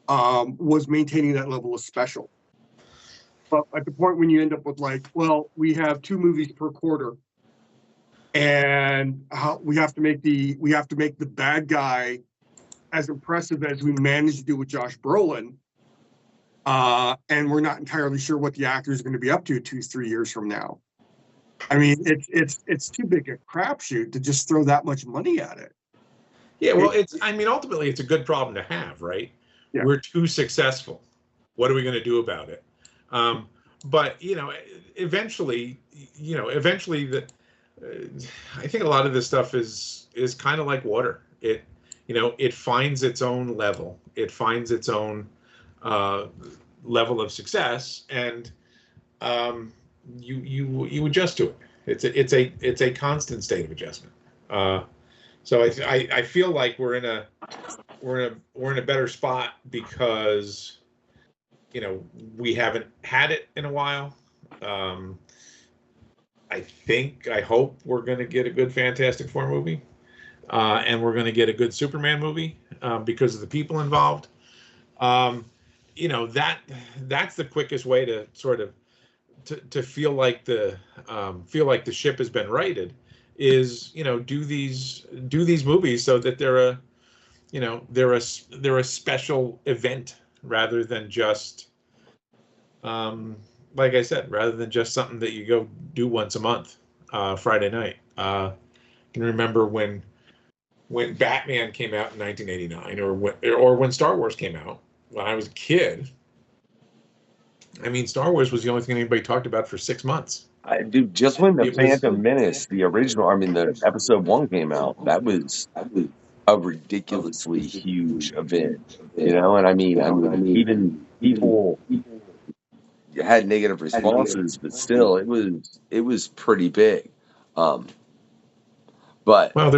was maintaining that level of special. But at the point when you end up with like, well, we have 2 movies per quarter, and we have to make the bad guy as impressive as we managed to do with Josh Brolin, and we're not entirely sure what the actor is going to be up to 2-3 years from now. I mean, it's too big a crapshoot to just throw that much money at it. Yeah, well, ultimately, it's a good problem to have, right? Yeah. We're too successful. What are we going to do about it? But eventually, I think a lot of this stuff is kind of like water. It finds its own level. It finds its own level of success, and you adjust to it. It's a constant state of adjustment. So I feel like we're in a better spot because we haven't had it in a while. I hope we're going to get a good Fantastic Four movie, and we're going to get a good Superman movie because of the people involved. That's the quickest way to sort of to feel like the ship has been righted, is do these movies so that they're a special event rather than just like I said, rather than just something that you go do once a month, Friday night. I can remember when Batman came out in 1989, or when Star Wars came out when I was a kid. I mean, Star Wars was the only thing anybody talked about for 6 months. Dude, just when the Phantom Menace, the episode 1 came out, that was a ridiculously huge event, and I mean, even people had negative responses, but still, it was pretty big. But well,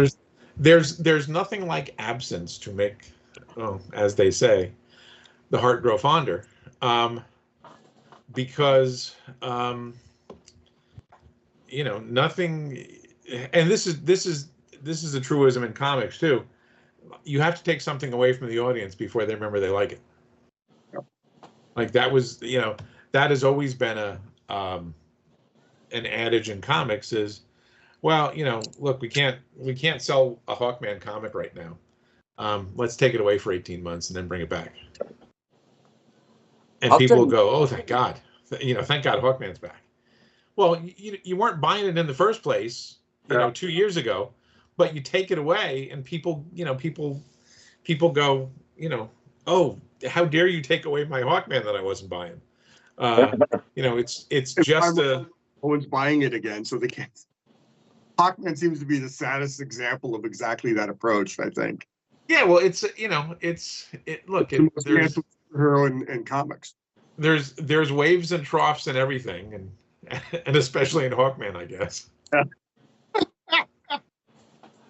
there's nothing like absence to make, as they say, the heart grow fonder, because nothing, and this is a truism in comics too. You have to take something away from the audience before they remember they like it. Yep. Like that was, that has always been an adage in comics is, well, look, we can't sell a Hawkman comic right now. Let's take it away for 18 months and then bring it back. And people will go, oh, thank God. Thank God Hawkman's back. Well, you weren't buying it in the first place, 2 years ago, but you take it away and people go, oh, how dare you take away my Hawkman that I wasn't buying? It's just no one's buying it again, so they can't. Hawkman seems to be the saddest example of exactly that approach, I think. Yeah, well, there's hero in comics. There's waves and troughs and everything, and especially in Hawkman, I guess.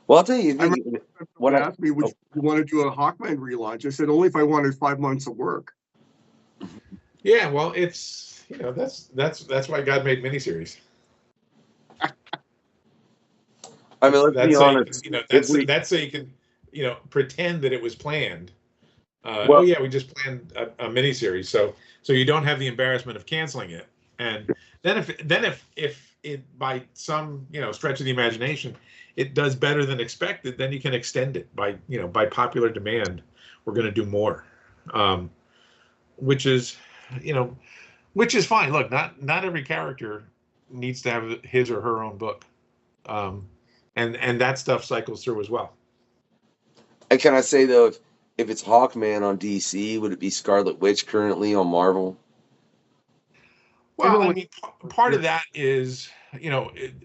Well, I'll tell you. When asked me, would you want to do a Hawkman relaunch? I said only if I wanted 5 months of work. Yeah, well, it's that's why God made miniseries. I mean, let's be honest. That's so you can pretend that it was planned. We just planned a miniseries, so you don't have the embarrassment of canceling it. And then if it by some stretch of the imagination it does better than expected, then you can extend it by popular demand. We're going to do more, which is fine. Look, not every character needs to have his or her own book, and that stuff cycles through as well. And can I say though, if it's Hawkman on DC, would it be Scarlet Witch currently on Marvel? Well, I mean, part of that is,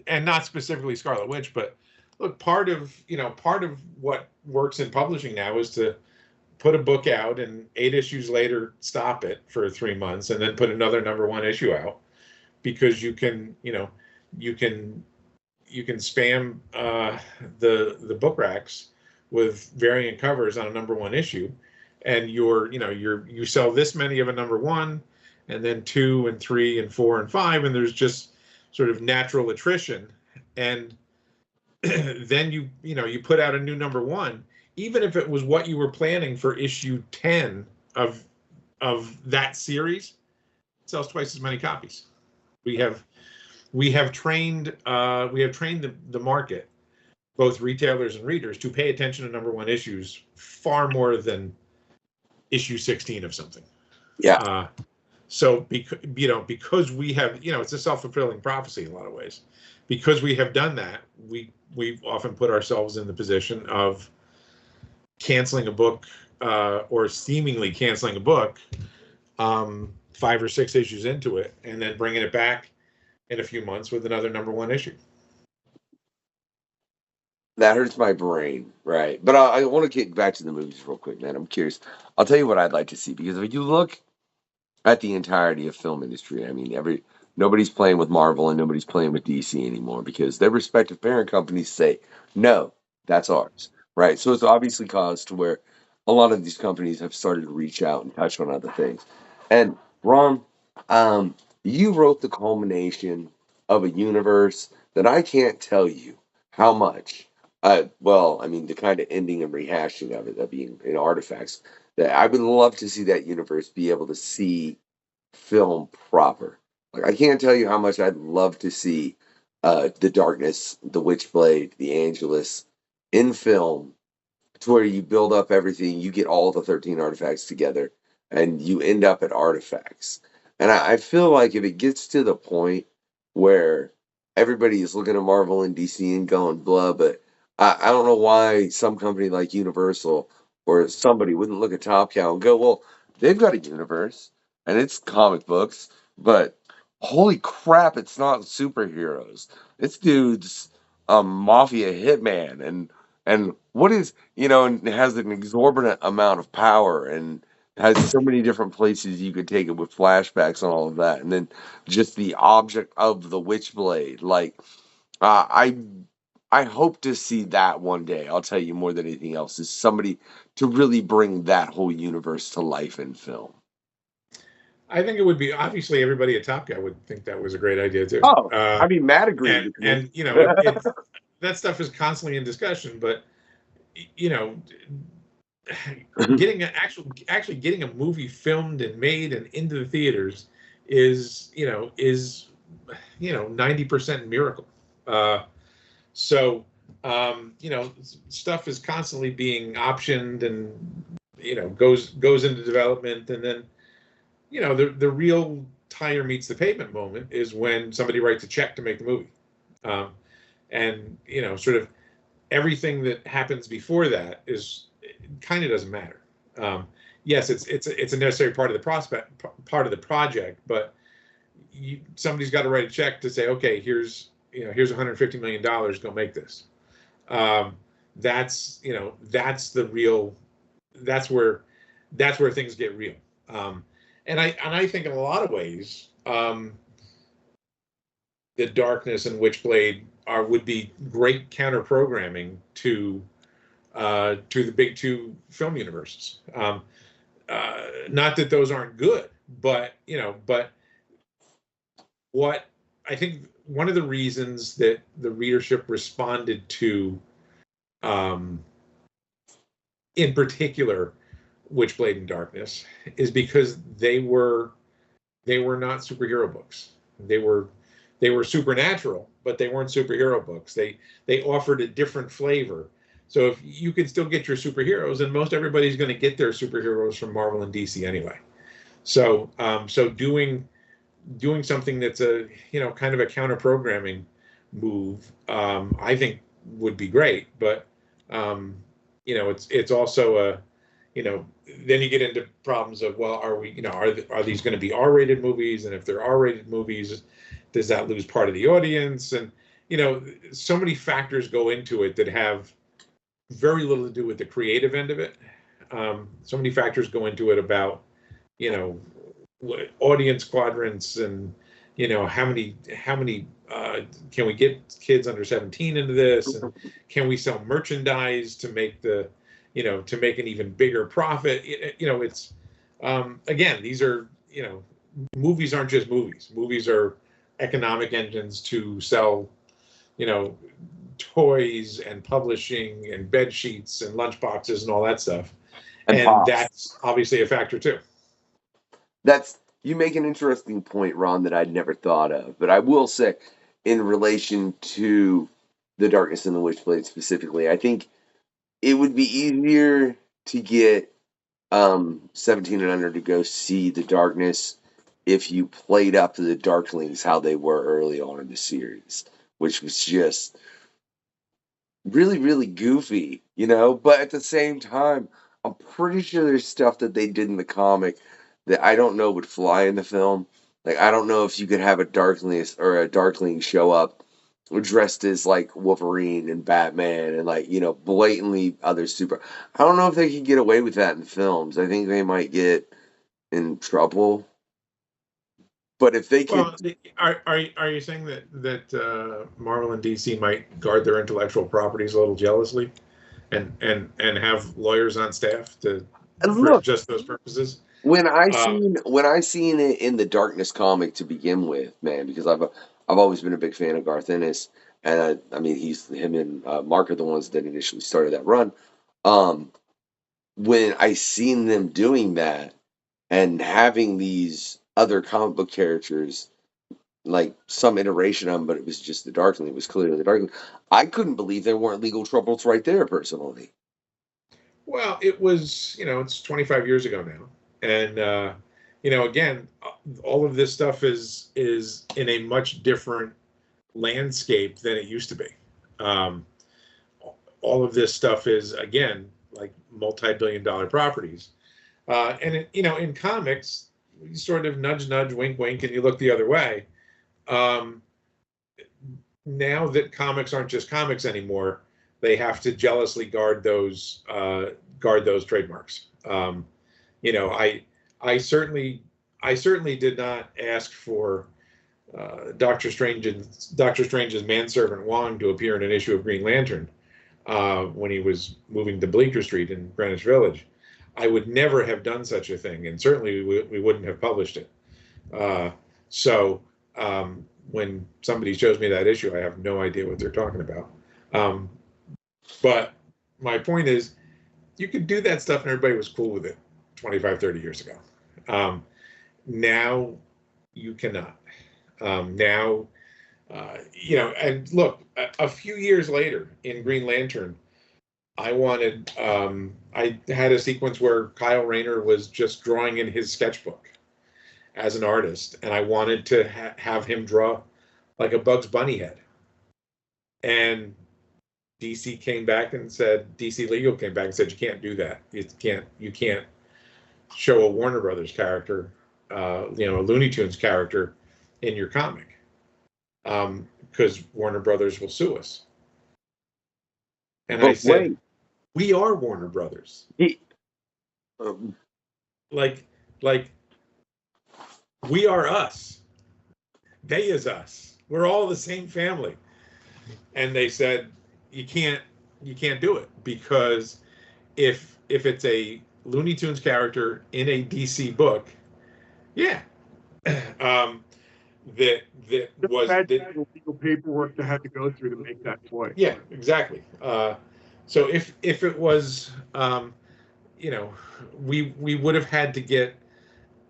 and not specifically Scarlet Witch, but look, part of what works in publishing now is to put a book out and 8 issues later stop it for 3 months and then put another #1 issue out, because you can spam the book racks with variant covers on a #1 issue, and you sell this many of a #1, and then 2 and 3 and 4 and 5, and there's just sort of natural attrition, and then you put out a new #1, even if it was what you were planning for issue 10 of that series, it sells twice as many copies. We have trained the market, both retailers and readers, to pay attention to #1 issues far more than issue 16 of something. Yeah. So because we have, it's a self-fulfilling prophecy in a lot of ways. Because we have done that, we've often put ourselves in the position of canceling a book, or seemingly canceling a book 5 or 6 issues into it, and then bringing it back in a few months with another #1 issue. That hurts my brain, right? But I want to get back to the movies real quick, man. I'm curious. I'll tell you what I'd like to see, because if you look at the entirety of film industry, I mean, nobody's playing with Marvel and nobody's playing with DC anymore, because their respective parent companies say, no, that's ours, right? So it's obviously caused to where a lot of these companies have started to reach out and touch on other things. And Ron, you wrote the culmination of a universe that I can't tell you how much. Well, I mean, the kind of ending and rehashing of it, that being in Artifacts, that I would love to see that universe be able to see film proper. Like, I can't tell you how much I'd love to see The Darkness, The Witchblade, The Angelus in film, to where you build up everything, you get all the 13 artifacts together, and you end up at Artifacts. And I feel like if it gets to the point where everybody is looking at Marvel and DC and going blah, but I don't know why some company like Universal or somebody wouldn't look at Top Cow and go, well, they've got a universe and it's comic books, but holy crap, it's not superheroes. This dude's a mafia hitman, and what is, and has an exorbitant amount of power, and has so many different places you could take it with flashbacks and all of that, and then just the object of the Witchblade. Like, I hope to see that one day. I'll tell you, more than anything else, is somebody to really bring that whole universe to life in film. I think it would be, obviously everybody at Top Guy would think that was a great idea too. Oh, I mean, Matt agreed with me. And that stuff is constantly in discussion, but getting actually getting a movie filmed and made and into the theaters is 90% miracle. So stuff is constantly being optioned and goes into development, and then the real tire meets the pavement moment is when somebody writes a check to make the movie, and sort of everything that happens before that kind of doesn't matter. Yes, it's a necessary part of the project, but somebody's got to write a check to say, okay, here's $150 million, go make this. That's where things get real. And I think in a lot of ways, The Darkness and Witchblade would be great counter programming to the big two film universes. Not that those aren't good, but what I think one of the reasons that the readership responded to, in particular, Witchblade and Darkness, is because they were not superhero books. They were supernatural, but they weren't superhero books. They offered a different flavor. So if you can still get your superheroes, and most everybody's going to get their superheroes from Marvel and DC anyway. So doing something that's a kind of a counter programming move, I think would be great. But it's also a then you get into problems of, well, are these going to be R-rated movies? And if they're R-rated movies, does that lose part of the audience? And so many factors go into it that have very little to do with the creative end of it. So many factors go into it about audience quadrants and how many can we get kids under 17 into this, and can we sell merchandise to make to make an even bigger profit? It's again, these are movies aren't just movies. Movies are economic engines to sell toys and publishing and bed sheets and lunch boxes and all that stuff, and that's obviously a factor too. You make an interesting point, Ron, that I'd never thought of. But I will say, in relation to The Darkness and the Witchblade specifically, I think it would be easier to get 17 and under to go see The Darkness if you played up to the Darklings how they were early on in the series, which was just really, really goofy, But at the same time, I'm pretty sure there's stuff that they did in the comic that I don't know would fly in the film. Like, I don't know if you could have a Darkling show up dressed as like Wolverine and Batman and blatantly other super. I don't know if they could get away with that in films. I think they might get in trouble. But if they could, are you saying that Marvel and DC might guard their intellectual properties a little jealously, and have lawyers on staff for just those purposes? When I seen it in the Darkness comic to begin with, man, because I've always been a big fan of Garth Ennis, and him and Mark are the ones that initially started that run. When I seen them doing that and having these other comic book characters, like some iteration of them, but it was just the Darkling. It was clearly the Darkling. I couldn't believe there weren't legal troubles right there, personally. Well, it was, it's 25 years ago now. And, again, all of this stuff is in a much different landscape than it used to be. All of this stuff is, again, like multi-billion-dollar properties. And, in comics, you sort of nudge, nudge, wink, wink, and you look the other way. Now that comics aren't just comics anymore, they have to jealously guard those trademarks. I certainly did not ask for Doctor Strange's manservant Wong to appear in an issue of Green Lantern when he was moving to Bleecker Street in Greenwich Village. I would never have done such a thing, and certainly we wouldn't have published it. So when somebody shows me that issue, I have no idea what they're talking about. But my point is, you could do that stuff and everybody was cool with it 25, 30 years ago. Now you cannot. And look, a few years later in Green Lantern, I had a sequence where Kyle Rayner was just drawing in his sketchbook as an artist, and I wanted to have him draw like a Bugs Bunny head. And DC Legal came back and said, you can't do that. You can't show a Warner Brothers character, a Looney Tunes character in your comic, because Warner Brothers will sue us. And I said, we are Warner Brothers. Like we are us. They is us. We're all the same family. And they said, you can't do it, because if it's a Looney Tunes character in a DC book, yeah, that was the legal paperwork that had to go through to make that toy. Yeah, exactly. So if it was, we would have had to get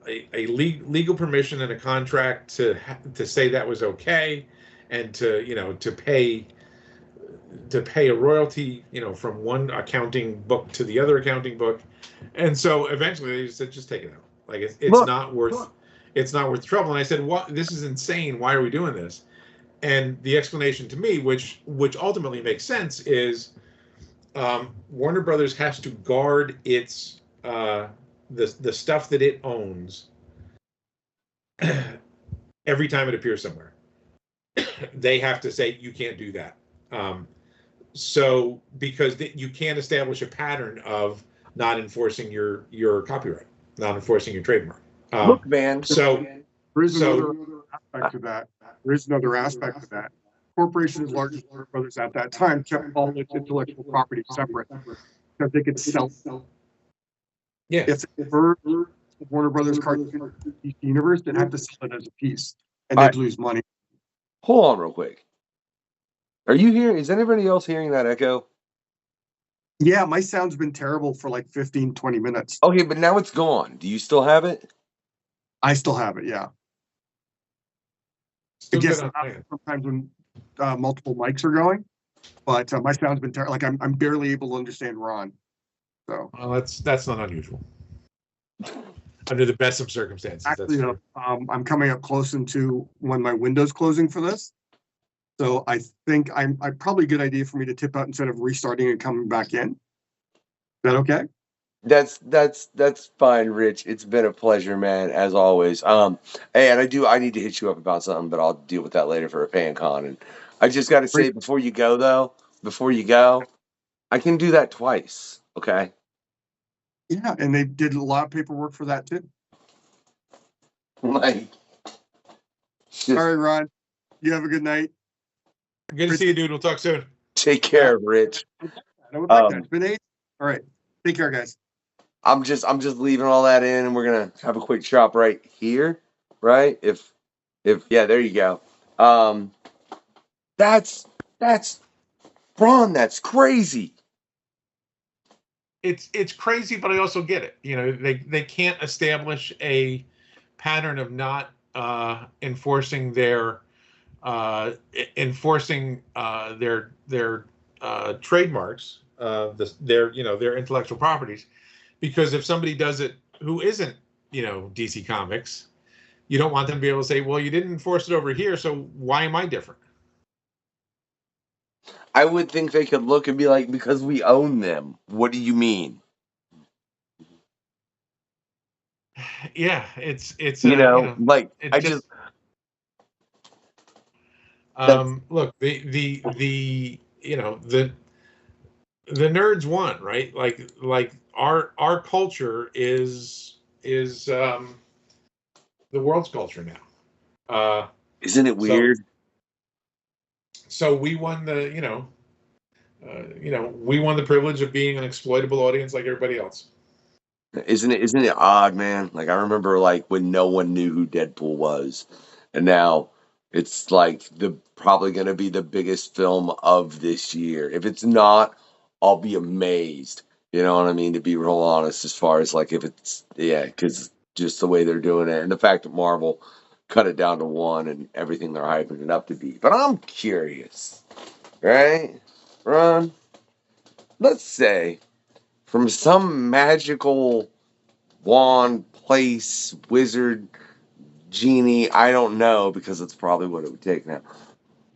a legal permission and a contract to say that was okay, and to pay a royalty, from one accounting book to the other accounting book. And so eventually they just said, just take it out. Like it's not worth the trouble. And I said, what? This is insane. Why are we doing this? And the explanation to me, which ultimately makes sense, is Warner Brothers has to guard its the stuff that it owns every time it appears somewhere. They have to say, you can't do that. So because you can't establish a pattern of not enforcing your copyright, not enforcing your trademark. Look, man. There's another aspect to that. There is another aspect to that. Corporations as large as Warner Brothers at that time kept all its intellectual property separate because they could sell. Yeah. If they were Warner Brothers cartoon or DC Universe, they'd have to sell it as a piece, and All they'd right. lose money. Hold on real quick. Are you hearing? Is anybody else hearing that echo? Yeah, my sound's been terrible for like 15, 20 minutes. Okay, but now it's gone. Do you still have it? I still have it, yeah. Still It gets good on my end. sometimes when multiple mics are going, but my sound's been terrible. Like I'm barely able to understand Ron. So Well, that's not unusual. Under the best of circumstances. actually, That's true. I'm coming up close into when my window's closing for this. So I think I'm probably a good idea for me to tip out instead of restarting and coming back in. Is that okay? That's fine, Rich. It's been a pleasure, man, as always. Hey, and I need to hit you up about something, but I'll deal with that later for a fan con. And I just got to say, before you go, I can do that twice. Okay. Yeah, and they did a lot of paperwork for that too. Like, All right, Ron. You have a good night. Good to see you, dude. We'll talk soon. take care, Rich. I would like that. It's been 8. All right. Take care, guys. I'm just leaving all that in, and we're gonna have a quick shop right here, right? If yeah, there you go. That's Ron. That's crazy. It's crazy, but I also get it. You know, they can't establish a pattern of not enforcing their trademarks, their intellectual properties, because if somebody does it who isn't, DC Comics, you don't want them to be able to say, well, you didn't enforce it over here, so why am I different? I would think they could look and be like, because we own them. What do you mean? Yeah, it's like it I just look, the nerds won, right? Like our culture is the world's culture now. Isn't it weird? So we won the we won the privilege of being an exploitable audience like everybody else. Isn't it odd, man? Like I remember like when no one knew who Deadpool was, and now it's like probably going to be the biggest film of this year. If it's not, I'll be amazed. You know what I mean? To be real honest, as far as like if it's because just the way they're doing it, and the fact that Marvel cut it down to 1 and everything they're hyping it up to be. But I'm curious, right, Ron? Let's say from some magical wand, place, wizard, genie, I don't know, because it's probably what it would take now.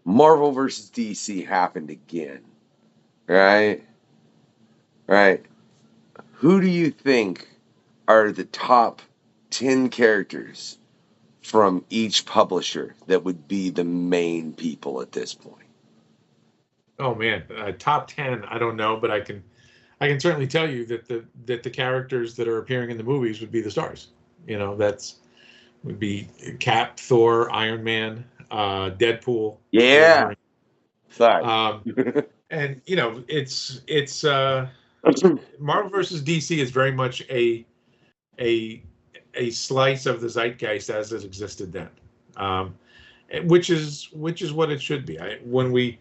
Marvel versus DC happened again, right? Right. Who do you think are the top 10 characters from each publisher that would be the main people at this point? Oh man, top 10, I don't know, but I can certainly tell you that the characters that are appearing in the movies would be the stars. Would be Cap, Thor, Iron Man, Deadpool. Yeah. Sorry. And it's Marvel versus DC is very much a slice of the zeitgeist as it existed then, which is what it should be. When we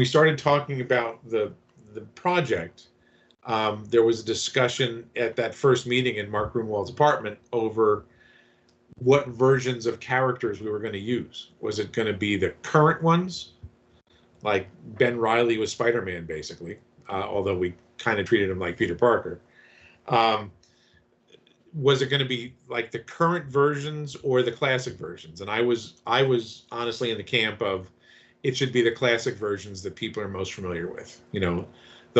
started talking about the project, there was a discussion at that first meeting in Mark Grunwald's apartment over what versions of characters we were going to use. Was it going to be the current ones, like Ben Reilly was Spider-Man, basically, although we kind of treated him like Peter Parker? Was it going to be like the current versions or the classic versions? And I was honestly in the camp of it should be the classic versions that people are most familiar with. The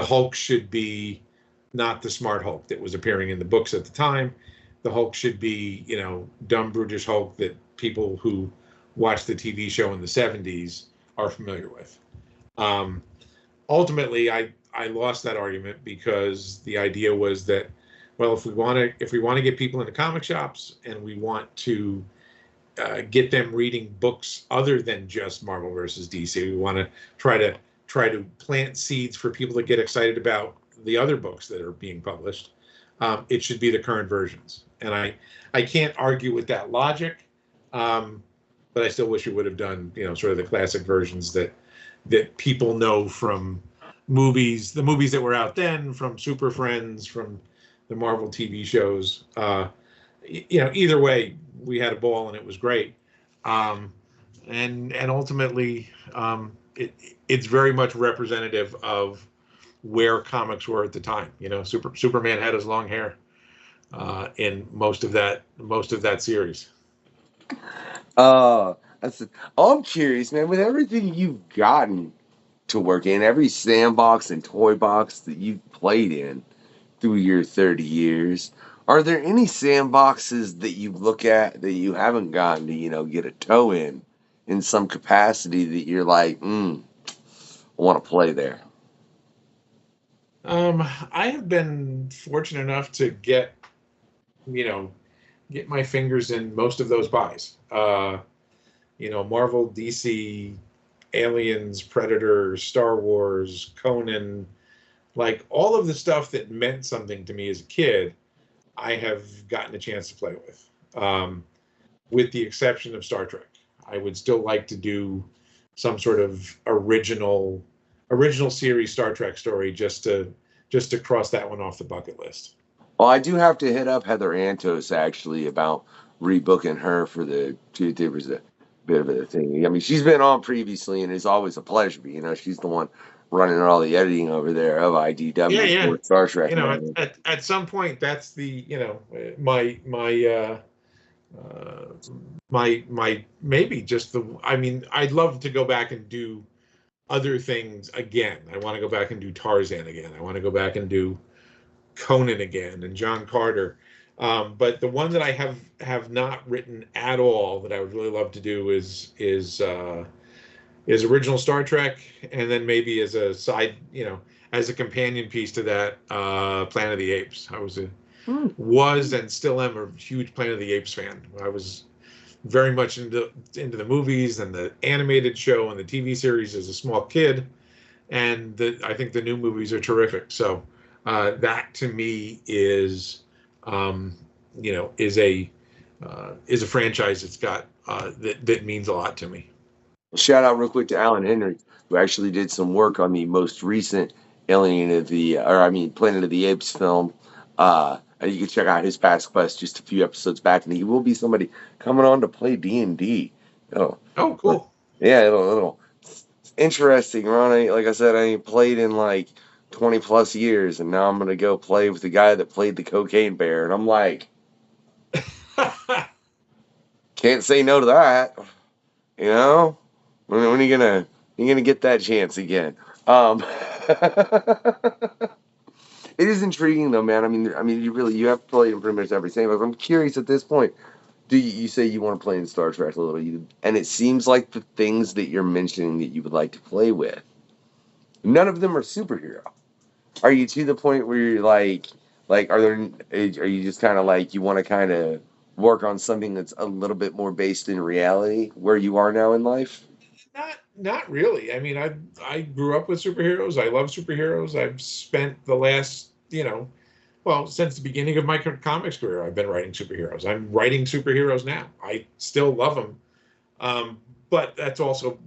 Hulk should be not the smart Hulk that was appearing in the books at the time. The Hulk should be, dumb, brutish Hulk that people who watched the TV show in the 70s are familiar with. Ultimately, I lost that argument because the idea was that, well, if we want to get people into comic shops and we want to get them reading books other than just Marvel versus DC. We want to try to plant seeds for people to get excited about the other books that are being published. It should be the current versions, and I can't argue with that logic, but I still wish we would have done, you know, sort of the classic versions that people know from movies, the movies that were out then, from Super Friends, from the Marvel TV shows. You know, either way, we had a ball and it was great. And ultimately, it's very much representative of where comics were at the time. You know, Superman had his long hair in most of that series. I'm curious, man, with everything you've gotten to work in, every sandbox and toy box that you've played in through your 30 years, are there any sandboxes that you look at that you haven't gotten to, you know, get a toe in some capacity that you're like, I want to play there? I have been fortunate enough to get my fingers in most of those pies. You know, Marvel, DC, Aliens, Predator, Star Wars, Conan, like all of the stuff that meant something to me as a kid, I have gotten a chance to play with the exception of Star Trek. I would still like to do some sort of original series Star Trek story just to cross that one off the bucket list. Well, I do have to hit up Heather Antos actually about rebooking her for there was a bit of a thing. I mean, she's been on previously, and it's always a pleasure. You know, she's the one running all the editing over there of IDW for Star Trek. You know, at some point, that's the, you know, my maybe just the. I mean, I'd love to go back and do other things again. I want to go back and do Tarzan again. I want to go back and do Conan again and John Carter. But the one that I have not written at all that I would really love to do is original Star Trek, and then maybe as a side, you know, as a companion piece to that, Planet of the Apes. I was and still am a huge Planet of the Apes fan. I was very much into the movies and the animated show and the TV series as a small kid, and I think the new movies are terrific. So that to me is, you know, is a franchise that's got that means a lot to me. Shout out real quick to Alan Henry, who actually did some work on the most recent Planet of the Apes film. You can check out his past quest just a few episodes back, and he will be somebody coming on to play D&D. Oh, cool. Yeah, it's interesting, Ron. Like I said, I ain't played in like 20 plus years, and now I'm gonna go play with the guy that played the Cocaine Bear, and I'm like, can't say no to that. You know, when are you gonna get that chance again? It is intriguing though, man. I mean, you have played in pretty much every sandbox. I'm curious at this point. Do you say you want to play in Star Trek a little? And it seems like the things that you're mentioning that you would like to play with, none of them are superhero. Are you to the point where you're like, are you just kind of like you want to kind of work on something that's a little bit more based in reality where you are now in life? Not really. I mean, I grew up with superheroes. I love superheroes. I've spent the last, since the beginning of my comics career, I've been writing superheroes. I'm writing superheroes now. I still love them, but that's also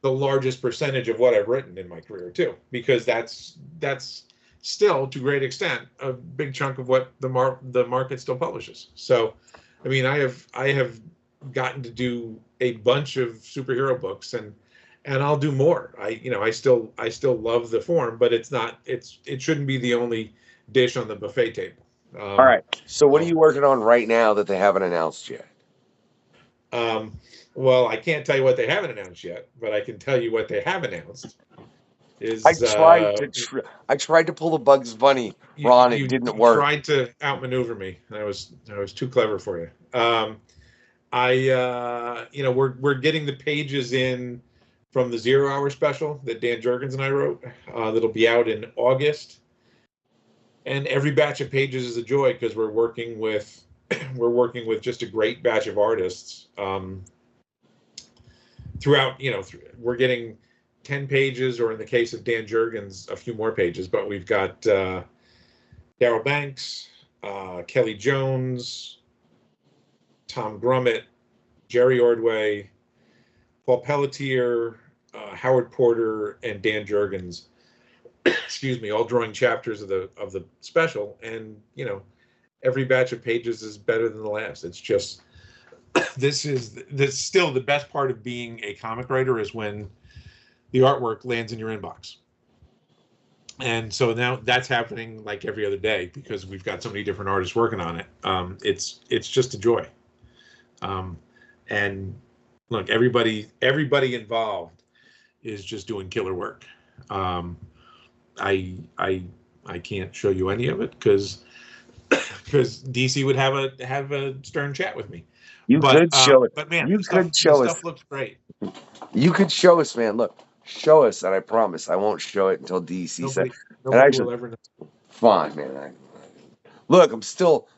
the largest percentage of what I've written in my career too, because that's still to a great extent a big chunk of what the market still publishes. So, I mean, I have gotten to do a bunch of superhero books, and I'll do more. I still love the form, but it shouldn't be the only dish on the buffet table. All right. So what are you working on right now that they haven't announced yet? Well, I can't tell you what they haven't announced yet, but I can tell you what they have announced. I tried to pull the Bugs Bunny, Ron. It didn't work. You tried to outmaneuver me. I was too clever for you. We're getting the pages in from the 0 Hour special that Dan Jurgens and I wrote. That'll be out in August. And every batch of pages is a joy because we're working with we're working with just a great batch of artists throughout. We're getting 10 pages, or in the case of Dan Jurgens, a few more pages. But we've got Darryl Banks, Kelly Jones, Tom Grummett, Jerry Ordway, Paul Pelletier, Howard Porter, and Dan Jurgens. Excuse me, all drawing chapters of the special, and every batch of pages is better than the last. It's just this still the best part of being a comic writer is when the artwork lands in your inbox. And so now that's happening like every other day because we've got so many different artists working on it. It's just a joy. And look, everybody involved is just doing killer work. I can't show you any of it because DC would have a stern chat with me. You could show it. But man, you could show us. Stuff looks great. You could show us, man. Look, show us, and I promise I won't show it until DC said. Nobody will ever know. Fine, man. Look, I'm still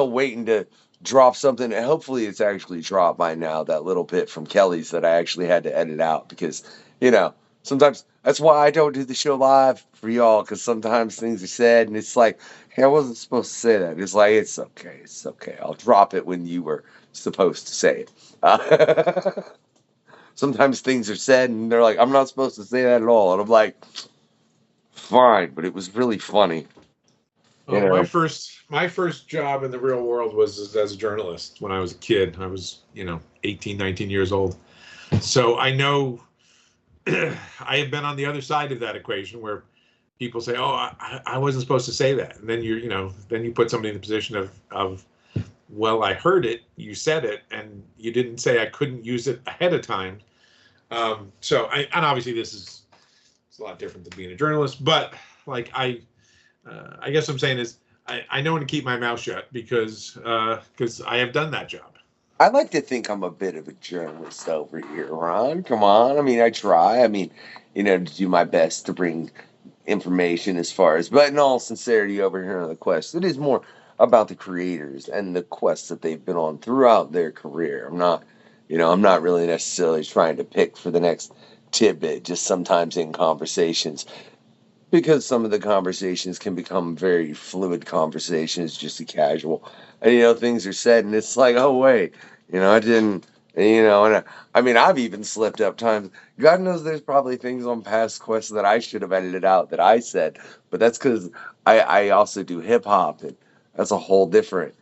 waiting to drop something, and hopefully it's actually dropped by now. That little bit from Kelly's that I actually had to edit out because sometimes that's why I don't do the show live for y'all, because sometimes things are said and it's like, hey, I wasn't supposed to say that. It's like, it's okay. I'll drop it when you were supposed to say it. Sometimes things are said and they're like, I'm not supposed to say that at all. And I'm like, fine, but it was really funny. My first job in the real world was as a journalist when I was a kid. I was, 18, 19 years old. So I know I have been on the other side of that equation where people say, oh, I wasn't supposed to say that. And then then you put somebody in the position of, well, I heard it, you said it, and you didn't say I couldn't use it ahead of time. And obviously it's a lot different than being a journalist, but like I guess what I'm saying is I know when to keep my mouth shut because I have done that job. I like to think I'm a bit of a journalist over here, Ron. Come on. I mean, I try. I mean, to do my best to bring information but in all sincerity over here on the Quest, it is more about the creators and the quests that they've been on throughout their career. I'm not really necessarily trying to pick for the next tidbit, just sometimes in conversations, because some of the conversations can become very fluid conversations, just a casual, and things are said and it's like, oh wait, I didn't, and I've even slipped up times. God knows there's probably things on past quests that I should have edited out that I said, but that's because I also do hip hop, and that's a whole different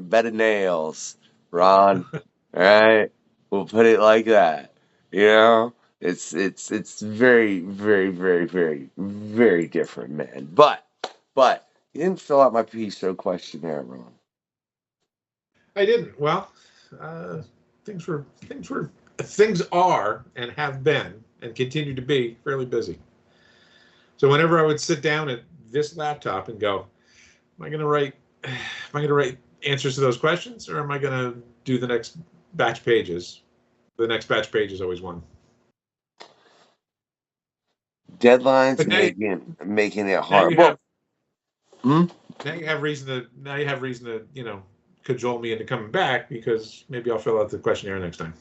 bed of nails, Ron. Right? We'll put it like that. It's very, very, very, very, very different, man. But you didn't fill out my pre-show questionnaire, Ron. I didn't. Well, things are and have been and continue to be fairly busy. So whenever I would sit down at this laptop and go, am I going to write answers to those questions, or am I going to do the next batch pages? The next batch page is always one. Deadlines making it hard. Now you have reason to cajole me into coming back, because maybe I'll fill out the questionnaire next time.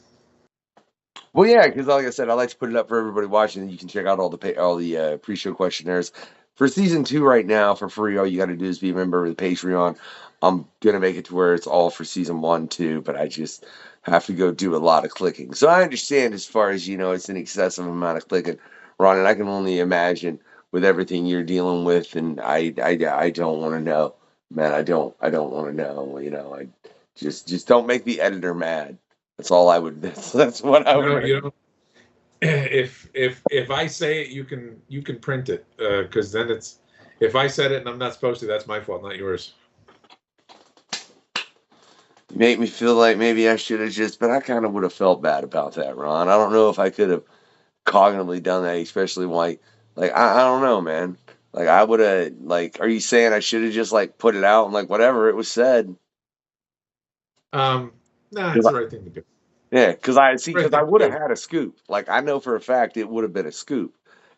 Well, yeah, because like I said, I like to put it up for everybody watching. You can check out all the pre-show questionnaires for season 2 right now for free. All you got to do is be a member of the Patreon. I'm gonna make it to where it's all for season 1 too, but I just have to go do a lot of clicking. So I understand as far as it's an excessive amount of clicking, Ron, and I can only imagine with everything you're dealing with, and I don't want to know, man. I don't want to know. I just don't make the editor mad. That's all I would. That's what I would. If I say it, you can print it, because then it's, if I said it and I'm not supposed to, that's my fault, not yours. You make me feel like maybe I should have but I kind of would have felt bad about that, Ron. I don't know if I could have cognitively done that, especially like I don't know, man. Like I would have, are you saying I should have just put it out and whatever it was said? No, it's the right thing to do. Yeah, because I would have had a scoop. I know for a fact it would have been a scoop.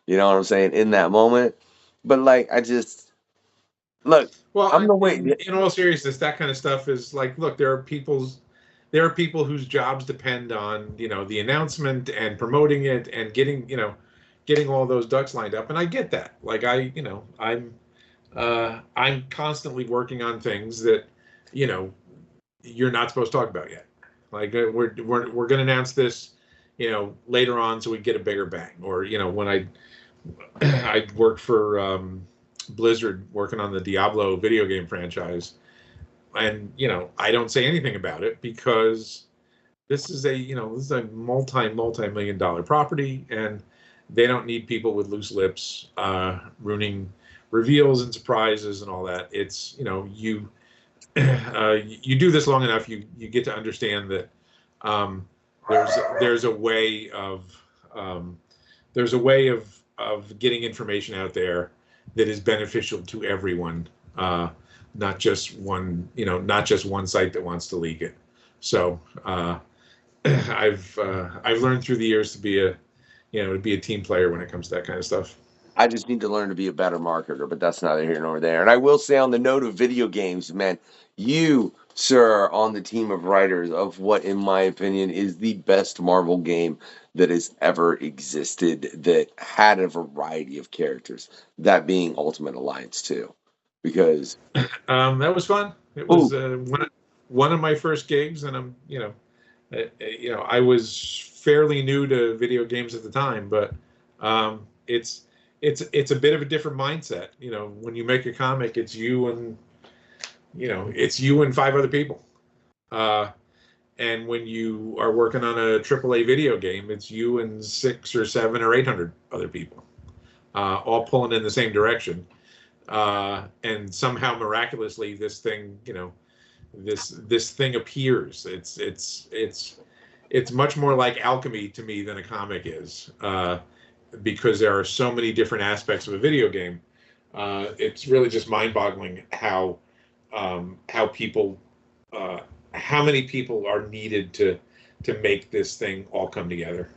You know what I'm saying? In that moment. But I just, Look, Well, I'm the way. in all seriousness, that kind of stuff is like, look, there are people whose jobs depend on, the announcement and promoting it and getting all those ducks lined up. And I get that. Like I'm constantly working on things that, you're not supposed to talk about yet. Like we're going to announce this, later on, so we get a bigger bang. Or, when I worked for Blizzard, working on the Diablo video game franchise, and I don't say anything about it because this is a multi-million dollar property, and they don't need people with loose lips ruining reveals and surprises and all that. It's you you do this long enough, you get to understand that there's a way of getting information out there that is beneficial to everyone, not just one site that wants to leak it. So I've learned through the years to be a team player when it comes to that kind of stuff. I just need to learn to be a better marketer, but that's neither here nor there. And I will say, on the note of video games, man, you, sir, are on the team of writers of what, in my opinion, is the best Marvel game that has ever existed, that had a variety of characters, that being Ultimate Alliance 2. Because that was fun. It was one of my first gigs, and I was fairly new to video games at the time, but it's a bit of a different mindset. When you make a comic, it's you and 5 other people. And when you are working on a AAA video game, it's you and 6 or 7 or 800 other people, all pulling in the same direction. And somehow miraculously, this thing, this thing appears. It's much more like alchemy to me than a comic is. Because there are so many different aspects of a video game, it's really just mind-boggling how many people are needed to make this thing all come together.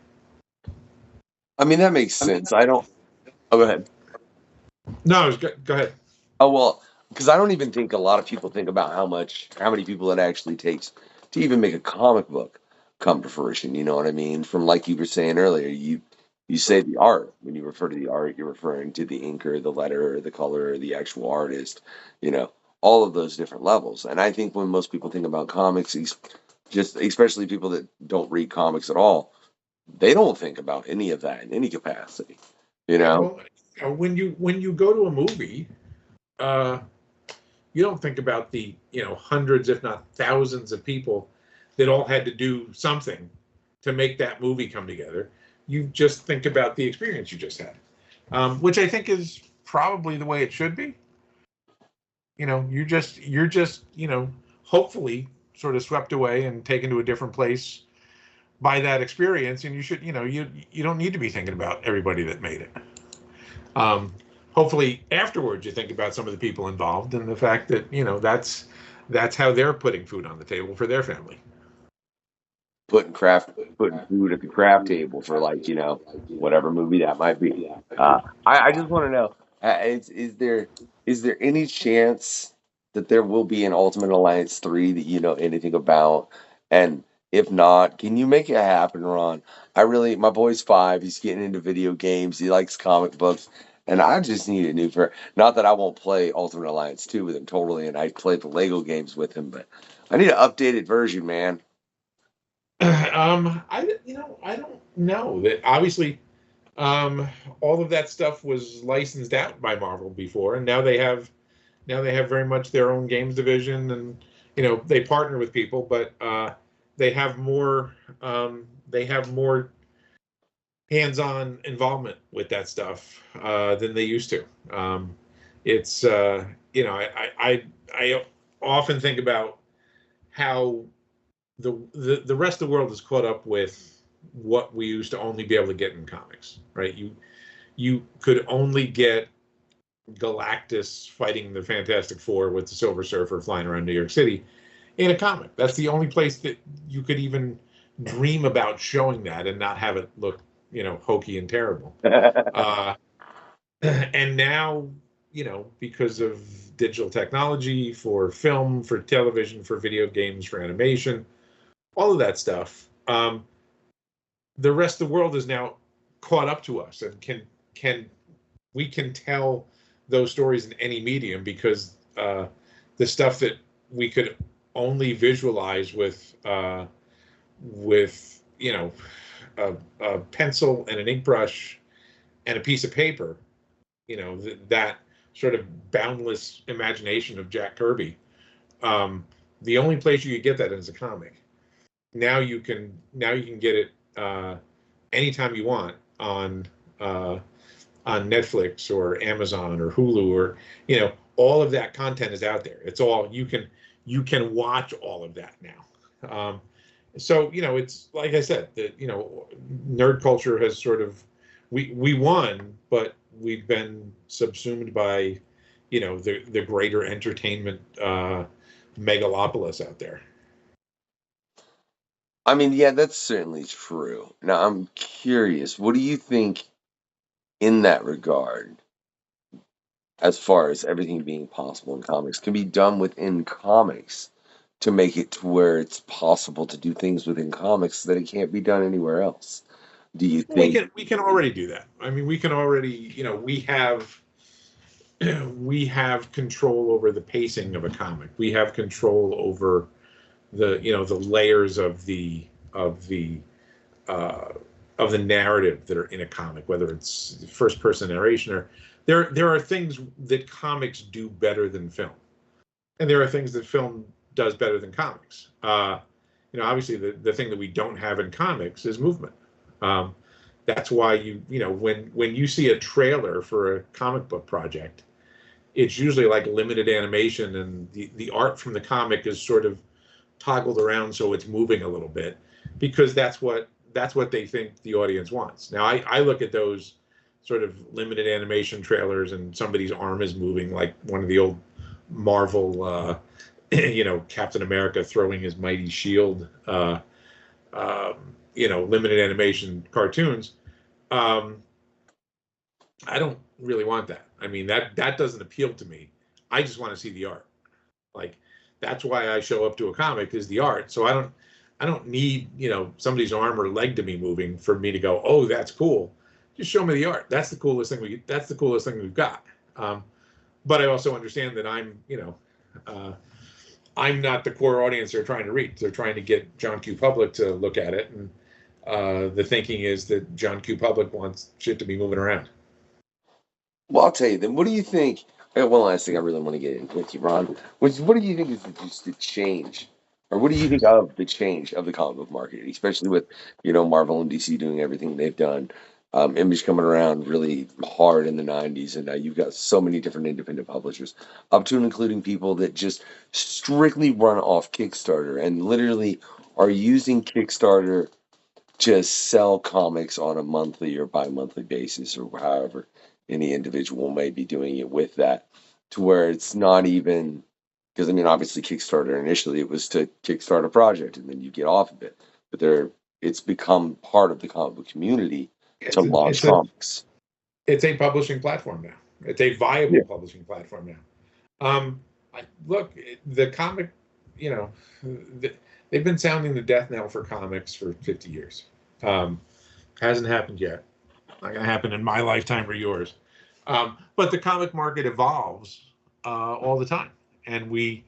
I mean, that makes sense. Oh, go ahead. No, go ahead. Oh, well, because I don't even think a lot of people think about how many people it actually takes to even make a comic book come to fruition. You know what I mean? From, like you were saying earlier, you say the art. When you refer to the art, you're referring to the inker, the letter, the color, the actual artist, all of those different levels. And I think when most people think about comics, especially people that don't read comics at all, they don't think about any of that in any capacity. Well, when you go to a movie, you don't think about the hundreds, if not thousands, of people that all had to do something to make that movie come together. You just think about the experience you just had, which I think is probably the way it should be. You're just hopefully sort of swept away and taken to a different place by that experience, and you should, you don't need to be thinking about everybody that made it. Hopefully afterwards you think about some of the people involved and the fact that that's how they're putting food on the table for their family. Putting food at the craft table for whatever movie that might be. I just want to know, is there any chance that there will be an Ultimate Alliance 3 that you know anything about? And if not, can you make it happen, Ron? My boy's 5. He's getting into video games. He likes comic books. And I just need a new not that I won't play Ultimate Alliance 2 with him totally, and I play the Lego games with him, but I need an updated version, man. I don't know. That obviously all of that stuff was licensed out by Marvel before, and now they have very much their own games division, and they partner with people, but they have more hands-on involvement with that stuff than they used to. It's I often think about how the rest of the world is caught up with what we used to only be able to get in comics, right? You could only get Galactus fighting the Fantastic Four with the Silver Surfer flying around New York City in a comic. That's the only place that you could even dream about showing that and not have it look, hokey and terrible. And now, you know, because of digital technology, for film, for television, for video games, for animation, all of that stuff, the rest of the world is now caught up to us and we can tell those stories in any medium, because the stuff that we could only visualize with you know, a pencil and an ink brush and a piece of paper, you know, that sort of boundless imagination of Jack Kirby. The only place you could get that is a comic. Now you can get it anytime you want on Netflix or Amazon or Hulu, or, you know, all of that content is out there. It's all, you can watch all of that now. So, you know, it's like I said, that, you know, nerd culture has sort of, we won, but we've been subsumed by, you know, the greater entertainment megalopolis out there. I mean, yeah, that's certainly true. Now, I'm curious, what do you think in that regard, as far as everything being possible in comics, can be done within comics to make it to where it's possible to do things within comics that it can't be done anywhere else? Do you think we can already do that? I mean, we can already, you know, we have control over the pacing of a comic. We have control over the, you know, the layers of the narrative that are in a comic, whether it's first person narration or there are things that comics do better than film, and there are things that film does better than comics. You know, obviously the thing that we don't have in comics is movement. That's why you know, when you see a trailer for a comic book project, it's usually like limited animation, and the art from the comic is sort of toggled around so it's moving a little bit, because that's what they think the audience wants. Now I look at those sort of limited animation trailers and somebody's arm is moving, like one of the old Marvel you know, Captain America throwing his mighty shield, you know, limited animation cartoons. I don't really want that. I mean, that doesn't appeal to me. I just want to see the art. Like, that's why I show up to a comic, is the art. So I don't need, you know, somebody's arm or leg to be moving for me to go, oh, that's cool. Just show me the art. That's the coolest thing we've got. But I also understand that I'm, you know, I'm not the core audience they're trying to reach. They're trying to get John Q. Public to look at it, and the thinking is that John Q. Public wants shit to be moving around. Well, I'll tell you then. What do you think? One last thing I really want to get in with you, Ron. What do you think is just the change, or what do you think of the change of the comic book market, especially with, you know, Marvel and DC doing everything they've done, Image coming around really hard in the '90s, and now you've got so many different independent publishers, up to and including people that just strictly run off Kickstarter and literally are using Kickstarter to sell comics on a monthly or bi-monthly basis, or however any individual may be doing it with that, to where it's not even, because I mean, obviously Kickstarter initially it was to kickstart a project and then you get off of it, but it's become part of the comic book community to launch comics. It's a publishing platform now. It's a viable publishing platform now. Look, the comic, you know, they've been sounding the death knell for comics for 50 years. Hasn't happened yet. Not going to happen in my lifetime or yours. But the comic market evolves all the time. And we,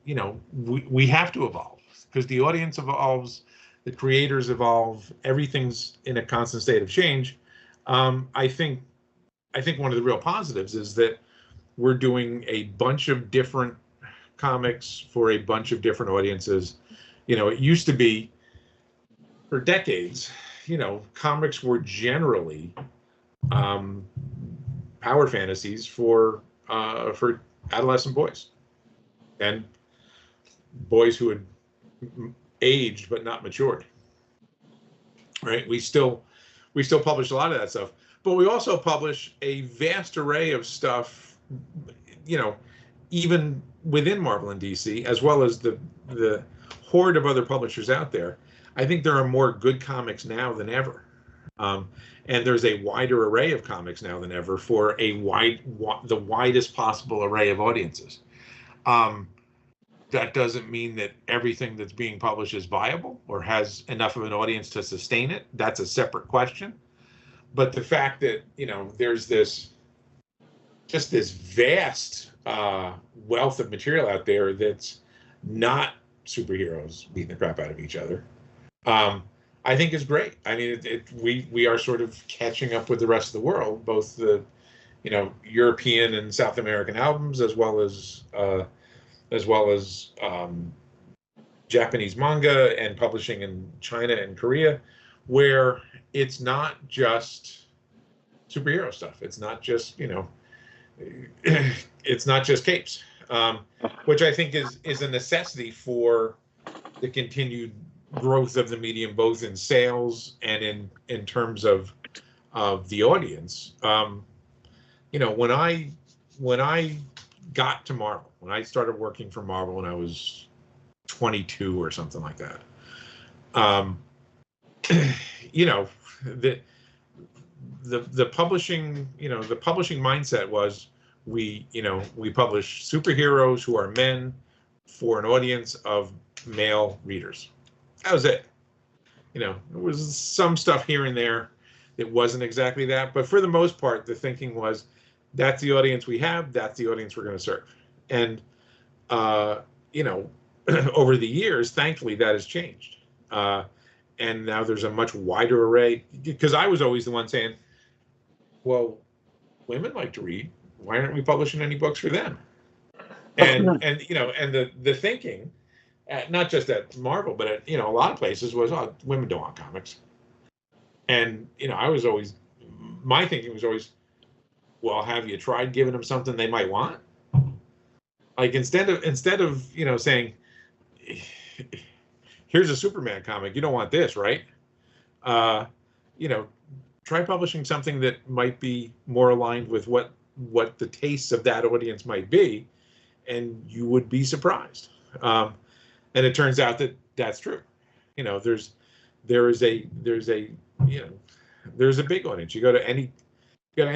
you know, we have to evolve, because the audience evolves, the creators evolve, everything's in a constant state of change. I think one of the real positives is that we're doing a bunch of different comics for a bunch of different audiences. You know, it used to be, for decades, you know, comics were generally power fantasies for adolescent boys and boys who had aged but not matured. Right? We still publish a lot of that stuff, but we also publish a vast array of stuff, you know, even within Marvel and DC, as well as the horde of other publishers out there. I think there are more good comics now than ever. And there's a wider array of comics now than ever for the widest possible array of audiences. That doesn't mean that everything that's being published is viable or has enough of an audience to sustain it. That's a separate question. But the fact that, there's this vast wealth of material out there that's not superheroes beating the crap out of each other, I think is great. I mean, we are sort of catching up with the rest of the world, both the, European and South American albums, as well as Japanese manga and publishing in China and Korea, where it's not just superhero stuff. It's not just, it's not just capes, which I think is a necessity for the continued growth of the medium, both in sales and in terms of the audience. When I got to Marvel, when I started working for Marvel when I was 22 or something like that, the publishing, the publishing mindset was we publish superheroes who are men for an audience of male readers. That was it. There was some stuff here and there that wasn't exactly that, but for the most part, the thinking was that's the audience we have, that's the audience we're going to serve. And over the years, thankfully, that has changed. And now there's a much wider array, because I was always the one saying, well, women like to read. Why aren't we publishing any books for them? And the thinking, not just at Marvel, but at a lot of places was, oh, women don't want comics. And I was always, my thinking was always, well, have you tried giving them something they might want? Like instead of saying, here's a Superman comic, you don't want this, right? Try publishing something that might be more aligned with what the tastes of that audience might be, and you would be surprised. And it turns out that that's true. There's a big audience. You go to any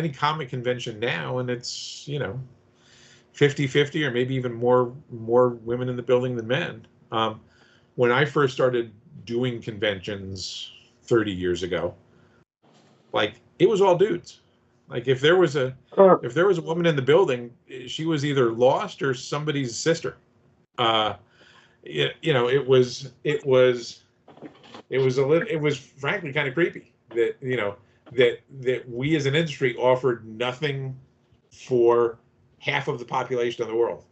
comic convention now, and it's 50-50 or maybe even more women in the building than men. When I first started doing conventions 30 years ago, like it was all dudes. Like if there was a woman in the building, she was either lost or somebody's sister. It was frankly kind of creepy that we as an industry offered nothing for half of the population of the world.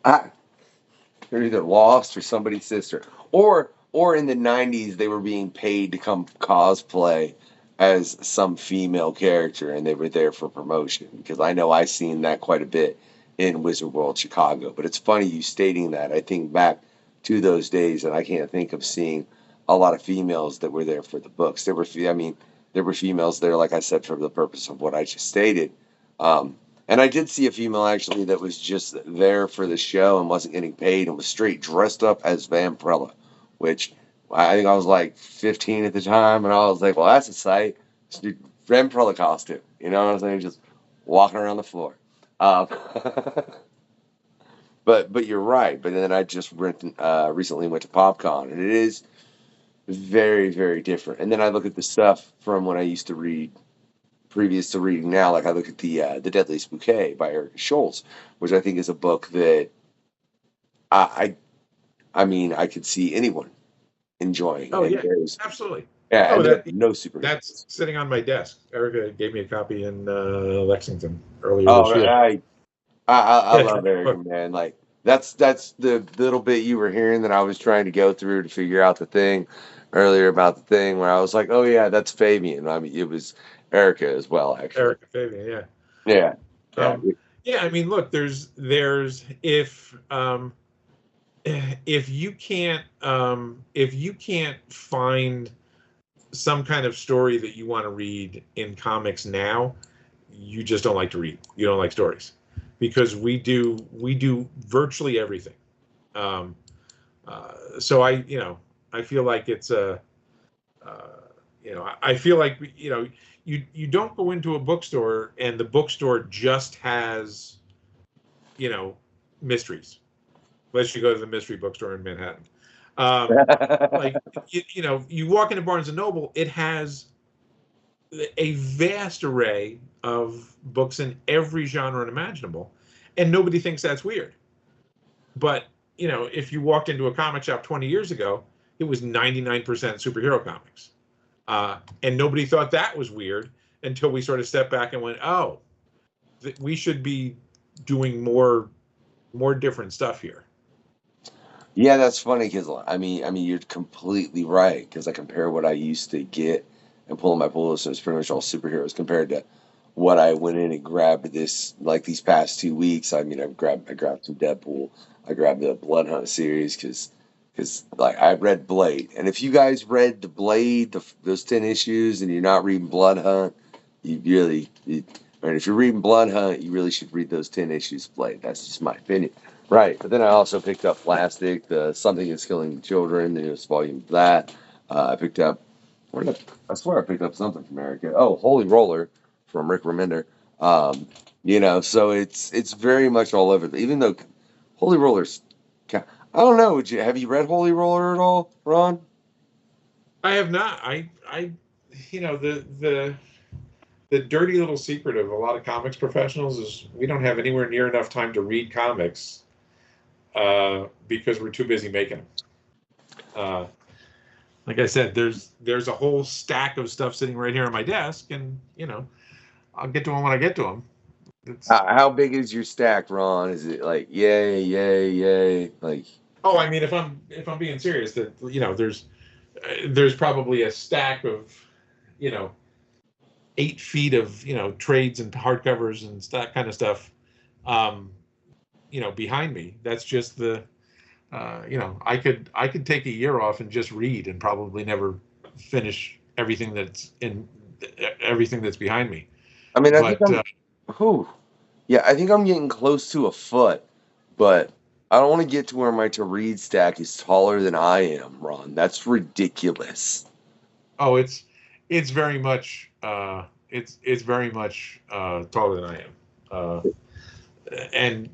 They're either lost or somebody's sister, or in the 90s they were being paid to come cosplay as some female character, and they were there for promotion, because I know I've seen that quite a bit in Wizard World Chicago. But it's funny you stating that. I think back to those days, and I can't think of seeing a lot of females that were there for the books. There were females there, like I said, for the purpose of what I just stated. And I did see a female actually that was just there for the show and wasn't getting paid and was straight dressed up as Vampirella, which I think I was like 15 at the time, and I was like, well, that's a sight. Vampirella costume, you know what I'm saying? Just walking around the floor. But you're right. But then I just recently went to PopCon, and it is very, very different. And then I look at the stuff from when I used to read, previous to reading now. Like I look at the Deadliest Bouquet by Erica Schultz, which I think is a book that I mean I could see anyone enjoying. Oh, and yeah, absolutely. Yeah, oh, no super. That's sitting on my desk. Erica gave me a copy in Lexington earlier this year. I love Erica, man. Like that's the little bit you were hearing that I was trying to go through to figure out the thing earlier about the thing where I was like, oh yeah, that's Fabian. I mean, it was Erica as well, actually. Erica Fabian, yeah. Yeah, I mean, look, there's if you can't find some kind of story that you want to read in comics now, you just don't like to read. You don't like stories, because we do virtually everything. So I feel like it's I feel like, you don't go into a bookstore and the bookstore just has, mysteries, unless you go to the mystery bookstore in Manhattan. Like, you walk into Barnes and Noble, it has a vast array of books in every genre imaginable, and nobody thinks that's weird. But, if you walked into a comic shop 20 years ago, it was 99% superhero comics. And nobody thought that was weird until we sort of stepped back and went, oh, we should be doing more different stuff here. Yeah, that's funny because I mean, you're completely right. Because I compare what I used to get and pull in my pull list, and it's pretty much all superheroes compared to what I went in and grabbed these past 2 weeks. I mean, I grabbed some Deadpool. I grabbed the Blood Hunt series because like I read Blade, and if you guys read the Blade, those 10 issues, and you're not reading Blood Hunt, and if you're reading Blood Hunt, you really should read those 10 issues of Blade. That's just my opinion. Right, but then I also picked up Plastic, the Something Is Killing Children, the newest volume of that. I picked up, I swear I picked up something from America. Oh, Holy Roller from Rick Remender. So it's very much all over. Even though Holy Roller's, I don't know. Have you read Holy Roller at all, Ron? I have not. The dirty little secret of a lot of comics professionals is we don't have anywhere near enough time to read comics because we're too busy making them. Like I said, there's a whole stack of stuff sitting right here on my desk, and I'll get to them when I get to them. How big is your stack, Ron? Is it like yay? Like, oh, I mean, if I'm being serious, that there's probably a stack of 8 feet of trades and hardcovers and that kind of stuff behind me. That's just the I could take a year off and just read and probably never finish everything that's behind me. I mean, I think I'm getting close to a foot, but I don't want to get to where my to read stack is taller than I am, Ron. That's ridiculous. Oh, it's very much it's very much taller than I am. And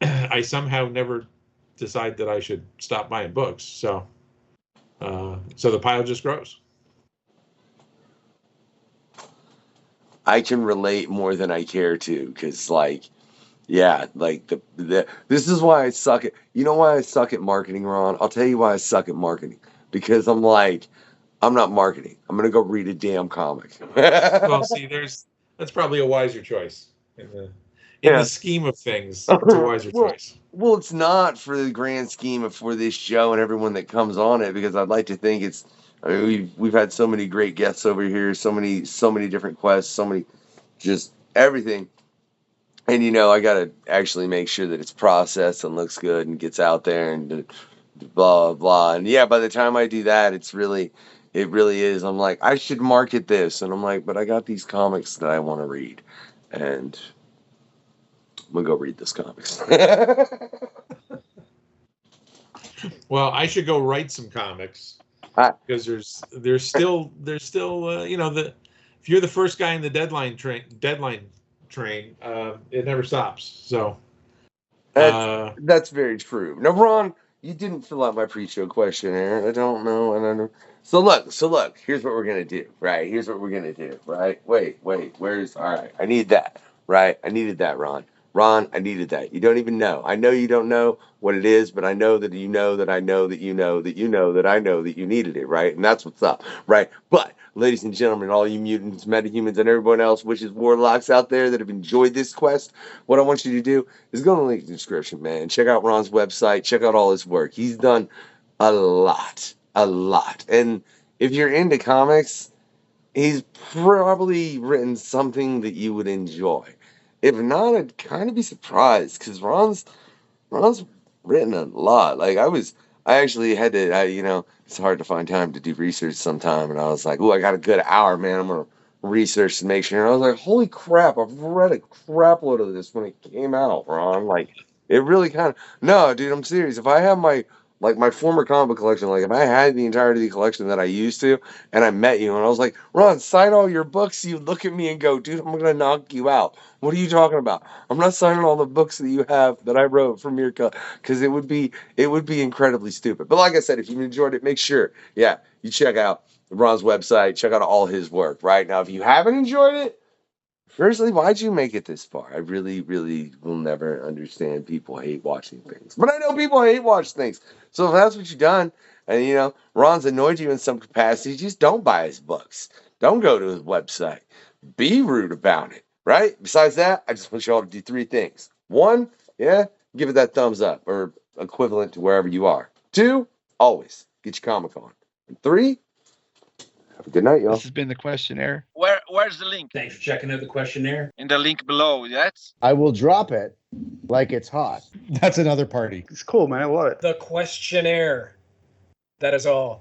I somehow never decide that I should stop buying books. So the pile just grows. I can relate more than I care to, because this is why I suck at. You know why I suck at marketing, Ron? I'll tell you why I suck at marketing. Because I'm not marketing. I'm gonna go read a damn comic. Well, see, that's probably a wiser choice in the scheme of things. It's a wiser choice. Well, it's not for the grand scheme of for this show and everyone that comes on it, because I'd like to think it's. I mean, we've had so many great guests over here, so many different quests, so many, just everything. And I gotta actually make sure that it's processed and looks good and gets out there and blah blah. And yeah, by the time I do that, it really is. I'm like, I should market this, and I'm like, but I got these comics that I want to read, and I'm gonna go read those comics. Well, I should go write some comics, because there's still if you're the first guy in the deadline train, it never stops. So that's very true. Now, Ron, you didn't fill out my pre-show questionnaire. I don't know. So look. Here's what we're gonna do. Right. Wait. All right. I need that. Right. I needed that, Ron. Ron, I needed that. You don't even know. I know you don't know what it is, but I know that you know that I know that you know that you know that I know that you needed it, right? And that's what's up, right? But, ladies and gentlemen, all you mutants, metahumans, and everyone else, witches, warlocks out there that have enjoyed this quest, what I want you to do is go to the link in the description, man. Check out Ron's website. Check out all his work. He's done a lot. And if you're into comics, he's probably written something that you would enjoy. If not, I'd kind of be surprised, because Ron's written a lot. Like I actually had to, it's hard to find time to do research sometime, and I was like, oh, I got a good hour, man. I'm gonna research to make sure. And I was like, holy crap, I've read a crap load of this when it came out, Ron. Like, it really no, dude, I'm serious. If I have my like my former comic book collection, like if I had the entirety of the collection that I used to, and I met you and I was like, Ron, sign all your books, you'd look at me and go, dude, I'm gonna knock you out. What are you talking about? I'm not signing all the books that you have that I wrote from your because it would be incredibly stupid. But like I said, if you enjoyed it, make sure, you check out Ron's website, check out all his work. Right now, if you haven't enjoyed it, firstly, why'd you make it this far? I really, really will never understand people hate watching things. But I know people hate watch things. So if that's what you've done, and Ron's annoyed you in some capacity, just don't buy his books. Don't go to his website. Be rude about it, right? Besides that, I just want you all to do 3 things. 1, give it that thumbs up or equivalent to wherever you are. 2, always get your comic on. And 3, have a good night, y'all. This has been the questionnaire. Where's the link? Thanks for checking out the questionnaire. In the link below, yes? I will drop it like it's hot. That's another party. It's cool, man. I love it. The questionnaire. That is all.